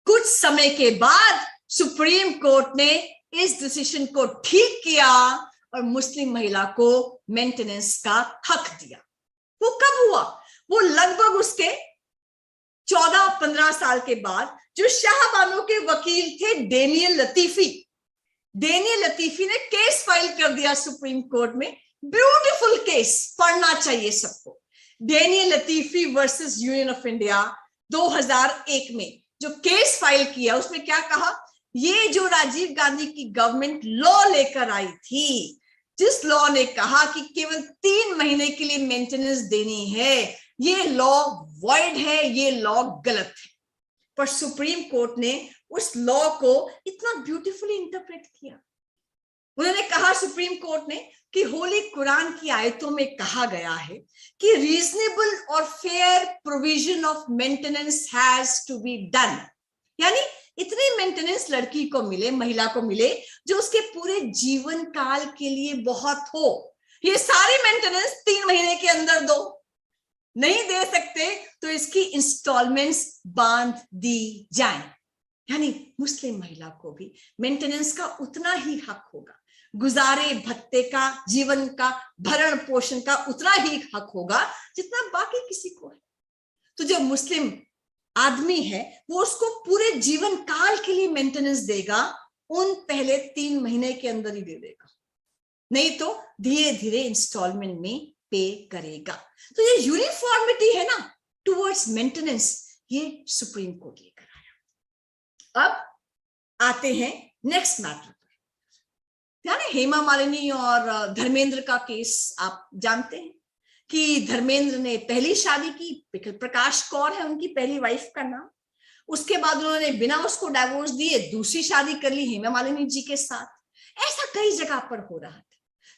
कुछ समय के बाद सुप्रीम कोर्ट ने इस डिसीजन को ठीक किया और मुस्लिम महिला को मेंटेनेंस का हक दिया। वो कब हुआ? वो लगभग उसके 14-15 साल के बाद जो शाहबानो के वकील थे डेनियल लतीफी ने केस फाइल कर दिया सुप्रीम कोर्ट में। ब्यूटीफुल केस, पढ़ना चाहिए सबको। Daniel Latifi versus union of India 2001 में जो केस फाइल किया, उसमें क्या कहा? ये जो राजीव गांधी की गवर्नमेंट लॉ लेकर आई थी, जिस लॉ ने कहा कि केवल 3 महीने के लिए मेंटेनेंस देनी है, ये लॉ वॉइड है, ये लॉ गलत है। पर सुप्रीम कोर्ट ने उस लॉ को इतना ब्यूटीफुली इंटरप्रेट किया। उन्होंने कहा, सुप्रीम कोर्ट ने, कि होली कुरान की आयतों में कहा गया है कि रीजनेबल और fair provision of maintenance has to be done, यानी इतनी मेंटेनेंस लड़की को मिले, महिला को मिले, जो उसके पूरे जीवन काल के लिए बहुत हो। ये सारी मेंटेनेंस 3 महीने के अंदर दो, नहीं दे सकते तो इसकी इंस्टॉलमेंट्स बांध दी जाएं। यानी मुस्लिम महिला को भी मेंटेनेंस का उतना ही हक होगा, गुजारे भत्ते का, जीवन का भरण पोषण का उतना ही हक होगा जितना बाकी किसी को है। तो जो मुस्लिम आदमी है वो उसको पूरे जीवन काल के लिए मेंटेनेंस देगा, उन पहले 3 महीने के अंदर ही दे देगा, नहीं तो धीरे धीरे इंस्टॉलमेंट में पे करेगा। तो ये यूनिफॉर्मिटी है ना टुवर्ड्स मेंटेनेंस, ये सुप्रीम कोर्ट लेकर आया। अब आते हैं नेक्स्ट मैटर पर। यानी हेमा मालिनी और धर्मेंद्र का केस आप जानते हैं कि धर्मेंद्र ने पहली शादी की, प्रकाश कौर है उनकी पहली वाइफ का नाम। उसके बाद उन्होंने बिना उसको डाइवोर्स दिए दूसरी शादी कर ली हेमा मालिनी जी के साथ। ऐसा कई जगह पर हो रहा था,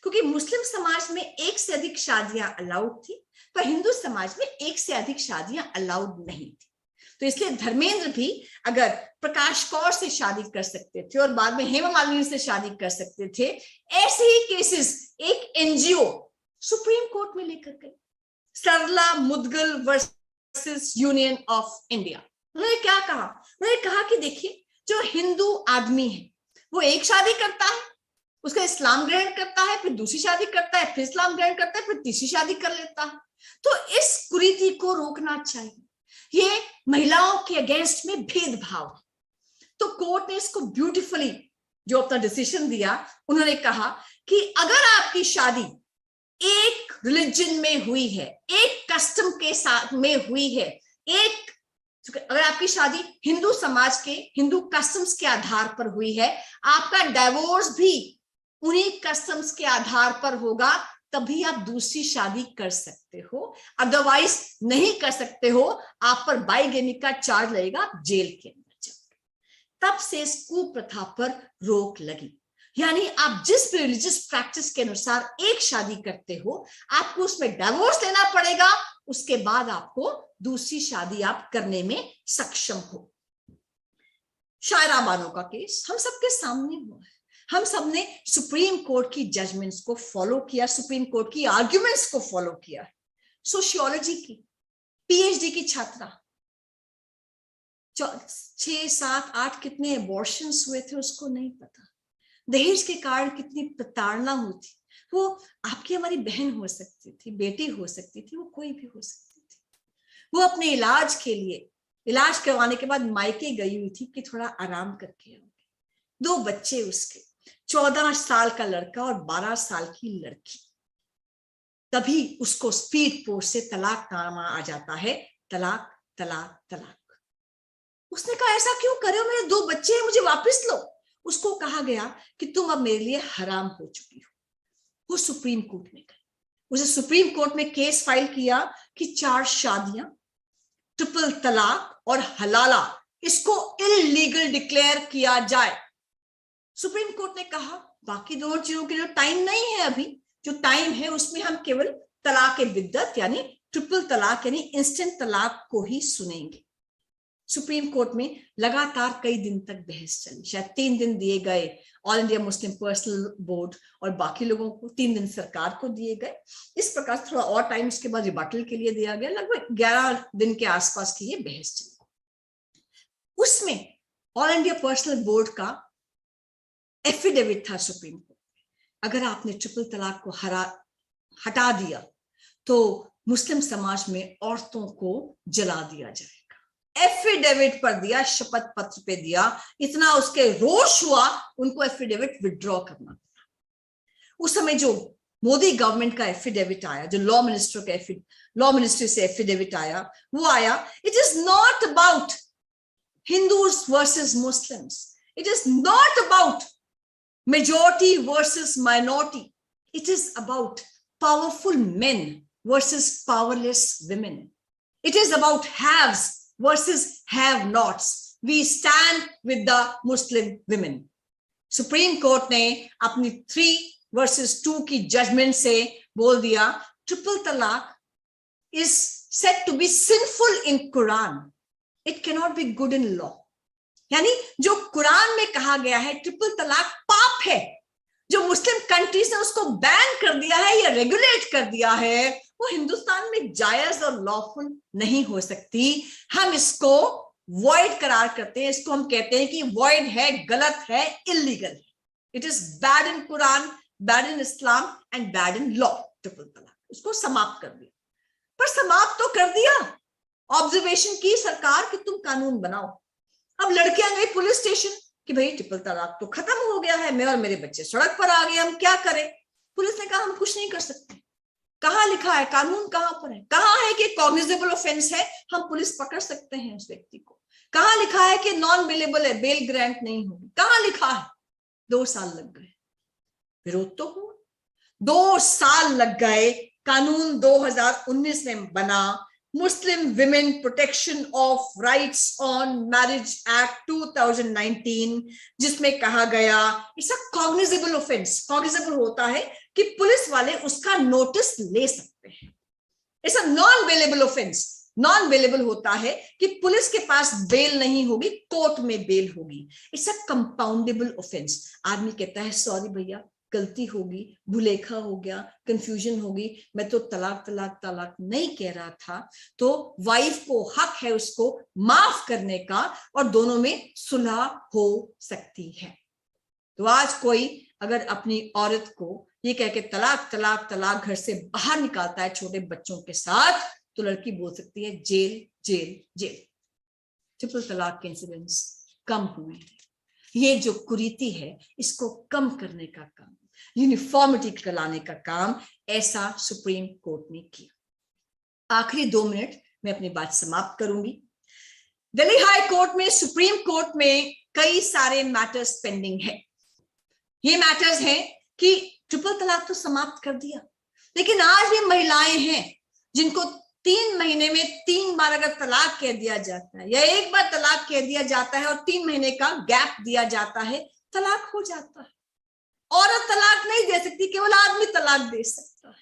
क्योंकि मुस्लिम समाज में 1 से अधिक शादियां अलाउड थी, पर हिंदू समाज में 1 से अधिक शादियां अलाउड नहीं थी। तो इसलिए धर्मेंद्र भी अगर प्रकाश कौर से शादी कर सकते थे और बाद में हेमा मालिनी से शादी कर सकते थे, ऐसे ही केसेस एक एनजीओ सुप्रीम कोर्ट में लेकर गई, Sarla Mudgal versus union of India. उन्होंने क्या कहा? उन्होंने कहा कि देखिए, जो हिंदू आदमी है वो एक शादी करता है, उसका इस्लाम ग्रहण करता है, फिर दूसरी शादी करता है, फिर इस्लाम ग्रहण करता है, फिर तीसरी शादी कर लेता है। तो इस कुरीति को रोकना चाहिए, ये महिलाओं के अगेंस्ट में भेदभाव है। तो कोर्ट ने इसको ब्यूटीफुली जो अपना डिसीजन दिया, उन्होंने कहा कि अगर आपकी शादी एक रिलीजन में हुई है, एक कस्टम के साथ में हुई है, अगर आपकी शादी हिंदू समाज के, हिंदू कस्टम्स के आधार पर हुई है, आपका डाइवोर्स भी उन्हीं कस्टम्स के आधार पर होगा, तभी आप दूसरी शादी कर सकते हो, अदरवाइज नहीं कर सकते हो। आप पर बाइगेमी का चार्ज लगेगा, आप जेल के अंदर जाओगे। तब से इस कुप्रथा पर रोक लगी। यानी आप जिस भी रिलीजियस प्रैक्टिस के अनुसार एक शादी करते हो, आपको उसमें डाइवोर्स लेना पड़ेगा, उसके बाद आपको दूसरी शादी आप करने में सक्षम हो। शायरा बानो का केस हम सबके सामने हुआ है। हम सबने सुप्रीम कोर्ट की जजमेंट्स को फॉलो किया, सुप्रीम कोर्ट की आर्ग्यूमेंट्स को फॉलो किया। सोशियोलॉजी की पीएचडी की छात्रा, 6, 7, 8 कितने अबॉर्शंस हुए थे उसको नहीं पता। दहेज के कारण कितनी प्रताड़ना होती, वो आपकी हमारी बहन हो सकती थी, बेटी हो सकती थी, वो कोई भी हो सकती थी। वो अपने इलाज के लिए, इलाज करवाने के बाद मायके गई हुई थी कि थोड़ा आराम करके आओगे। 2 बच्चे उसके, 14 साल का लड़का और 12 साल की लड़की। तभी उसको स्पीड पोस्ट से तलाकनामा आ जाता है, तलाक तलाक तलाक। उसने कहा ऐसा क्यों करे हो, मेरे 2 बच्चे हैं, मुझे वापस लो। उसको कहा गया कि तुम अब मेरे लिए हराम हो चुकी हो। वो सुप्रीम कोर्ट में गई, उसे सुप्रीम कोर्ट में केस फाइल किया कि 4 शादियां, ट्रिपल तलाक और हलाला, इसको इलीगल डिक्लेयर किया जाए। सुप्रीम कोर्ट ने कहा बाकी 2 चीजों के लिए टाइम नहीं है, अभी जो टाइम है उसमें हम केवल तलाक बिद्दत यानी ट्रिपल तलाक यानी इंस्टेंट तलाक को ही सुनेंगे। सुप्रीम कोर्ट में लगातार कई दिन तक बहस चली, शायद 3 दिन दिए गए all India Muslim personal board और बाकी लोगों को, 3 दिन सरकार को दिए गए। इस प्रकार थोड़ा और टाइम उसके बाद रिबटल के लिए दिया गया, लगभग 11 दिन के आसपास की ये बहस चली। उसमें ऑल इंडिया पर्सनल बोर्ड का एफिडेविट था सुप्रीम कोर्ट में, अगर आपने ट्रिपल तलाक को हटा दिया तो मुस्लिम समाज में औरतों को जला दिया जाएगा। एफिडेविट पर दिया, शपथ पत्र पे दिया, इतना उसके रोष हुआ, उनको एफिडेविट विड्रॉ करना पड़ा। उस समय जो मोदी गवर्नमेंट का एफिडेविट आया, जो लॉ मिनिस्ट्री से एफिडेविट आया, वो आया, it is not about Hindus versus Muslims, it is not about majority versus minority, it is about powerful men versus powerless women, it is about haves versus have nots, we stand with the Muslim women। Supreme court ने अपनी 3-2 की judgement से बोल दिया, triple तलाक is said to be sinful in Quran, it cannot be good in law। यानी जो कुरान में कहा गया है ट्रिपल तलाक पाप है, जो मुस्लिम कंट्रीज ने उसको बैन कर दिया है या रेगुलेट कर दिया है, वो हिंदुस्तान में जायज और लॉफुल नहीं हो सकती। हम इसको वॉइड करार करते हैं, इसको हम कहते हैं कि वॉइड है, गलत है, इलीगल है। It is bad in Quran, bad in Islam and bad in law. Triple तलाक उसको समाप्त कर दिया, पर समाप्त तो कर दिया, ऑब्जर्वेशन की सरकार कि तुम कानून बनाओ। अब लड़कियां गई पुलिस स्टेशन कि भाई ट्रिपल तलाक तो खत्म हो गया है, मैं और मेरे बच्चे सड़क पर आ गए, हम क्या करें? पुलिस ने कहा हम कुछ नहीं कर सकते। कहाँ लिखा है, कानून कहाँ पर है, कहाँ है कि कॉग्निजेबल ऑफेंस है, हम पुलिस पकड़ सकते हैं उस व्यक्ति को? कहाँ लिखा है कि नॉन बेलेबल है, बेल ग्रांट नहीं होगी? कहाँ लिखा है? 2 साल लग गए, विरोध तो हुआ, 2 साल लग गए। कानून 2019 में बना, Muslim women protection of rights on marriage act 2019, जिसमें कहा गया it's a cognizable offence. Cognizable होता है कि पुलिस वाले उसका नोटिस ले सकते हैं। It's a non bailable offence. Non bailable होता है कि पुलिस के पास बेल नहीं होगी, कोर्ट में बेल होगी। It's a compoundable offence. आदमी कहता है सॉरी भैया, गलती होगी, भुलेखा हो गया, कंफ्यूजन होगी, मैं तो तलाक तलाक तलाक नहीं कह रहा था। तो वाइफ को हक है उसको माफ करने का और दोनों में सुलह हो सकती है। तो आज कोई अगर अपनी औरत को ये कह के तलाक तलाक तलाक घर से बाहर निकालता है छोटे बच्चों के साथ, तो लड़की बोल सकती है जेल जेल जेल। ट्रिपल तलाक के इंसिडेंट्स कम हुए हैं। ये जो कुरीति है इसको कम करने का काम, यूनिफॉर्मिटी लाने का काम ऐसा सुप्रीम कोर्ट ने किया। आखिरी 2 मिनट मैं अपनी बात समाप्त करूंगी। दिल्ली हाई कोर्ट में, सुप्रीम कोर्ट में कई सारे मैटर्स पेंडिंग है। ये मैटर्स हैं कि ट्रिपल तलाक तो समाप्त कर दिया, लेकिन आज भी महिलाएं हैं जिनको 3 महीने में 3 बार अगर तलाक कह दिया जाता है या 1 बार तलाक कह दिया जाता है और 3 महीने का गैप दिया जाता है, तलाक हो जाता है। औरत तलाक नहीं दे सकती, केवल आदमी तलाक दे सकता है।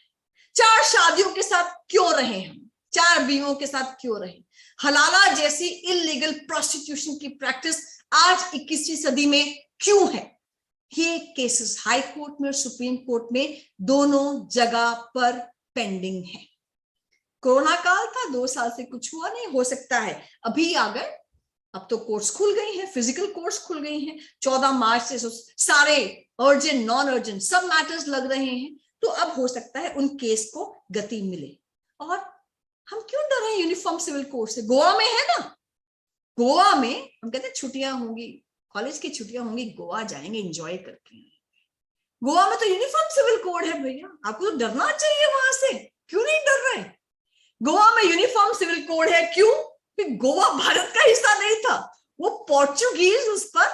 4 शादियों के साथ क्यों रहे हम, 4 बीवियों के साथ क्यों रहे? हलाला जैसी इलीगल प्रोस्टिट्यूशन की प्रैक्टिस आज 21वीं सदी में क्यों है? ये केसेस हाई कोर्ट में और सुप्रीम कोर्ट में दोनों जगह पर पेंडिंग है। कोरोना काल था, 2 साल से कुछ हुआ नहीं, हो सकता है अभी आ गए। अब तो कोर्ट्स खुल गई हैं, फिजिकल कोर्ट्स खुल गई हैं। 14 मार्च से सारे अर्जेंट नॉन अर्जेंट सब मैटर्स लग रहे हैं, तो अब हो सकता है उन केस को गति मिले। और हम क्यों डर रहे हैं यूनिफॉर्म सिविल कोर्ट से? गोवा में है ना, गोवा में हम कहते हैं छुट्टियां होंगी, कॉलेज की छुट्टियां होंगी, गोवा जाएंगे एंजॉय करके। गोवा में तो यूनिफॉर्म सिविल कोड है भैया, आपको तो डरना चाहिए वहां से, क्यों नहीं डर रहे? गोवा में यूनिफॉर्म सिविल कोड है, क्यों? गोवा भारत का हिस्सा नहीं था, वो पोर्चुगीज उस पर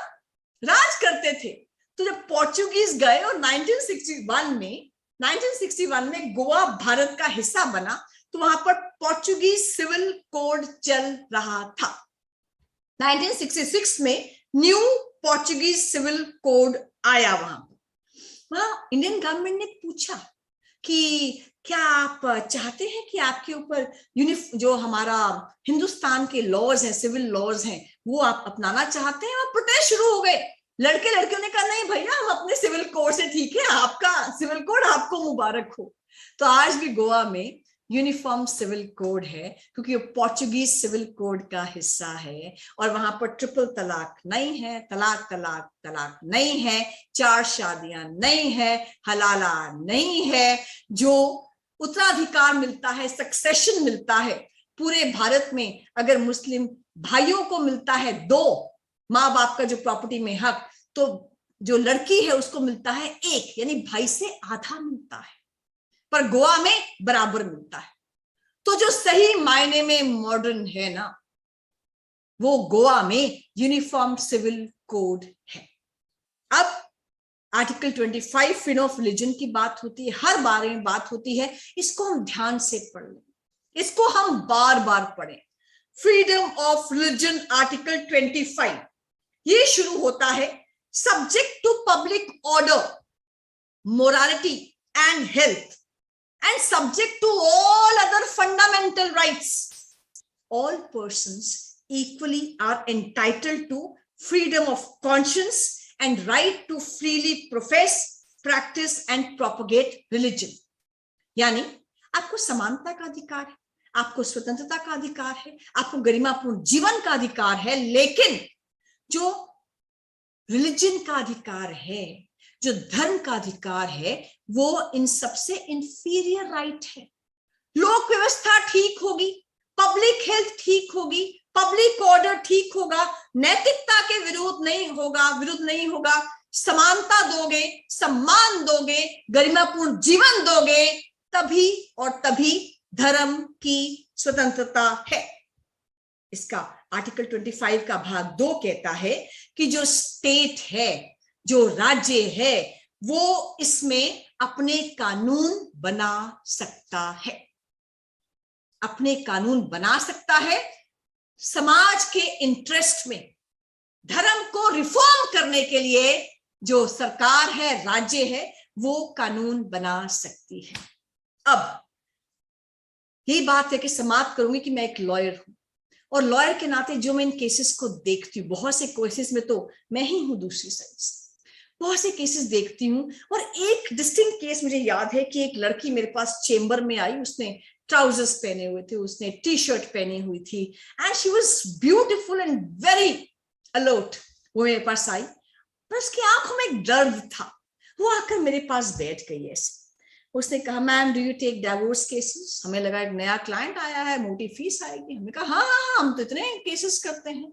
राज करते थे। तो जब पोर्चुगीज गए और 1961 में गोवा भारत का हिस्सा बना, तो वहां पर पोर्चुगीज सिविल कोड चल रहा था। 1966 में न्यू पोर्चुगीज सिविल कोड आया। वहां इंडियन गवर्नमेंट ने पूछा कि क्या आप चाहते हैं कि आपके ऊपर जो हमारा हिंदुस्तान के लॉज हैं, सिविल लॉज हैं, वो आप अपनाना चाहते हैं? और प्रोटेस्ट शुरू हो गए। लड़के लड़कियों ने कहा नहीं भैया, हम अपने सिविल कोड से ठीक है, आपका सिविल कोड आपको मुबारक हो। तो आज भी गोवा में यूनिफॉर्म सिविल कोड है, क्योंकि वो पोर्चुगीज सिविल कोड का हिस्सा है। और वहां पर ट्रिपल तलाक नहीं है, तलाक तलाक तलाक नहीं है, 4 शादियां नहीं है, हलाला नहीं है। जो उत्तराधिकार मिलता है, सक्सेशन मिलता है, पूरे भारत में अगर मुस्लिम भाइयों को मिलता है 2 माँ बाप का जो प्रॉपर्टी में हक, तो जो लड़की है उसको मिलता है 1, यानी भाई से आधा मिलता है। पर गोवा में बराबर मिलता है। तो जो सही मायने में मॉडर्न है ना, वो गोवा में यूनिफॉर्म सिविल कोड है। अब आर्टिकल 25 फ्रीडम ऑफ रिलीजन की बात होती है, हर बारे में बात होती है। इसको हम ध्यान से पढ़ लें, इसको हम बार बार पढ़ें। फ्रीडम ऑफ रिलीजन आर्टिकल 25 ये शुरू होता है, subject to public order, morality and health and subject to all other fundamental rights, all persons equally are entitled to freedom of conscience and right to freely profess, practice and propagate religion. यानी आपको समानता का अधिकार है, आपको स्वतंत्रता का अधिकार है, आपको गरिमापूर्ण जीवन का अधिकार है, लेकिन जो रिलीजन का अधिकार है, जो धर्म का अधिकार है, वो इन सबसे इंफीरियर राइट है। लोक व्यवस्था ठीक होगी, पब्लिक हेल्थ ठीक होगी, पब्लिक ऑर्डर ठीक होगा, नैतिकता के विरुद्ध नहीं होगा, समानता दोगे, सम्मान दोगे, गरिमापूर्ण जीवन दोगे, तभी और तभी धर्म की स्वतंत्रता है। इसका आर्टिकल 25 का भाग 2 कहता है कि जो स्टेट है, जो राज्य है, वो इसमें अपने कानून बना सकता है, अपने कानून बना सकता है समाज के इंटरेस्ट में। धर्म को रिफॉर्म करने के लिए जो सरकार है, राज्य है, वो कानून बना सकती है। अब यही बात है कि समाप्त करूंगी कि मैं एक लॉयर हूं, और लॉयर के नाते जो मैं इन केसेस को देखती हूँ, बहुत से केसेस में तो मैं ही हूं दूसरी साइड से, बहुत से केसेस देखती हूँ। और एक डिस्टिंक्ट केस मुझे याद है कि एक लड़की मेरे पास चेंबर में आई, उसने ट्राउजर्स पहने हुए थे, उसने टी शर्ट पहनी हुई थी, and she was beautiful and very alert. वो मेरे पास आई, पर उसकी आंखों में एक दर्द था। वो आकर मेरे पास बैठ गई ऐसे, उसने कहा ma'am do you take divorce cases? हमें लगा एक नया क्लाइंट आया है, मोटी फीस आएगी। हमने कहा हाँ हाँ हम तो इतने केसेस करते हैं।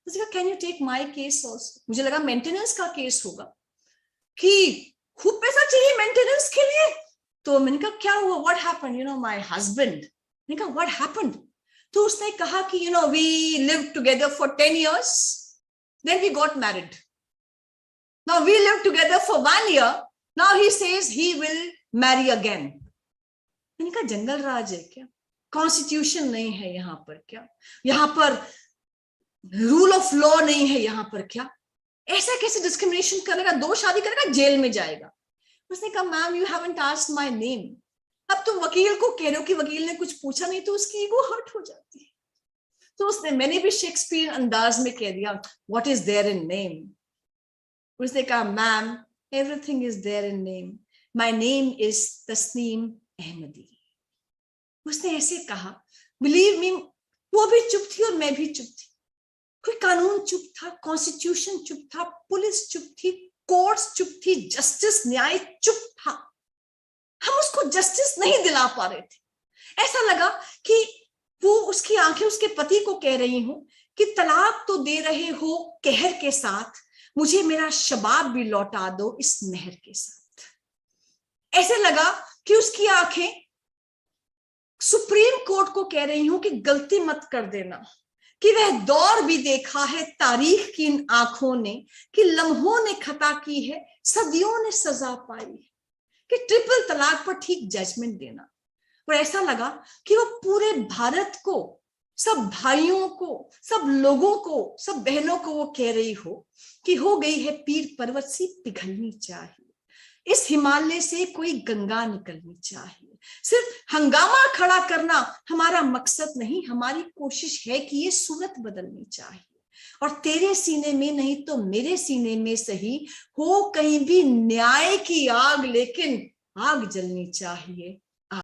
उसने कहा can you take my case also? मुझे लगा मेंटेनेंस का केस होगा, कि खूब पैसा चाहिए मेंटेनेंस के लिए। तो मैंने कहा क्या हुआ, what happened, you know my husband. मैंने कहा व्हाट हैपेंड? तो उसने कहा कि you know we live together for 10 years, then we got married, now we live together for 1 year, now he says he will marry again. मैंने कहा जंगल राज है क्या, कॉन्स्टिट्यूशन नहीं है यहाँ पर क्या, यहाँ पर रूल ऑफ लॉ नहीं है यहाँ पर क्या, ऐसा कैसे डिस्क्रिमिनेशन करेगा, 2 शादी करेगा जेल में जाएगा। उसने कहा ma'am you haven't asked my name. अब तुम वकील को कह रहे हो कि वकील ने कुछ पूछा नहीं, तो उसकी ईगो हर्ट हो जाती है। तो उसने, मैंने भी शेक्सपियर अंदाज में कह दिया what is there in name. उसने कहा ma'am everything is there in name, my name is Tasneem Ahmadi. उसने ऐसे कहा, बिलीव मी, वो भी चुप थी और मैं भी चुप थी। कोई कानून चुप था, कॉन्स्टिट्यूशन चुप था, पुलिस चुप थी, कोर्ट्स चुप थी, जस्टिस न्याय चुप था। हम उसको जस्टिस नहीं दिला पा रहे थे। ऐसा लगा कि वो, उसकी आंखें उसके पति को कह रही हूं कि तलाक तो दे रहे हो कहर के साथ, मुझे मेरा शबाब भी लौटा दो इस मेहर के साथ। ऐसे लगा कि उसकी आंखें सुप्रीम कोर्ट को कह रही हूं कि गलती मत कर देना, कि वह दौर भी देखा है तारीख की इन आंखों ने, कि लम्हों ने खता की है, सदियों ने सजा पाई है, कि ट्रिपल तलाक पर ठीक जजमेंट देना। और ऐसा लगा कि वो पूरे भारत को, सब भाइयों को, सब लोगों को, सब बहनों को वो कह रही हो कि हो गई है पीर पर्वत सी पिघलनी चाहिए, इस हिमालय से कोई गंगा निकलनी चाहिए। सिर्फ हंगामा खड़ा करना हमारा मकसद नहीं, हमारी कोशिश है कि ये सूरत बदलनी चाहिए। और तेरे सीने में नहीं तो मेरे सीने में सही हो कहीं भी न्याय की आग, लेकिन आग जलनी चाहिए।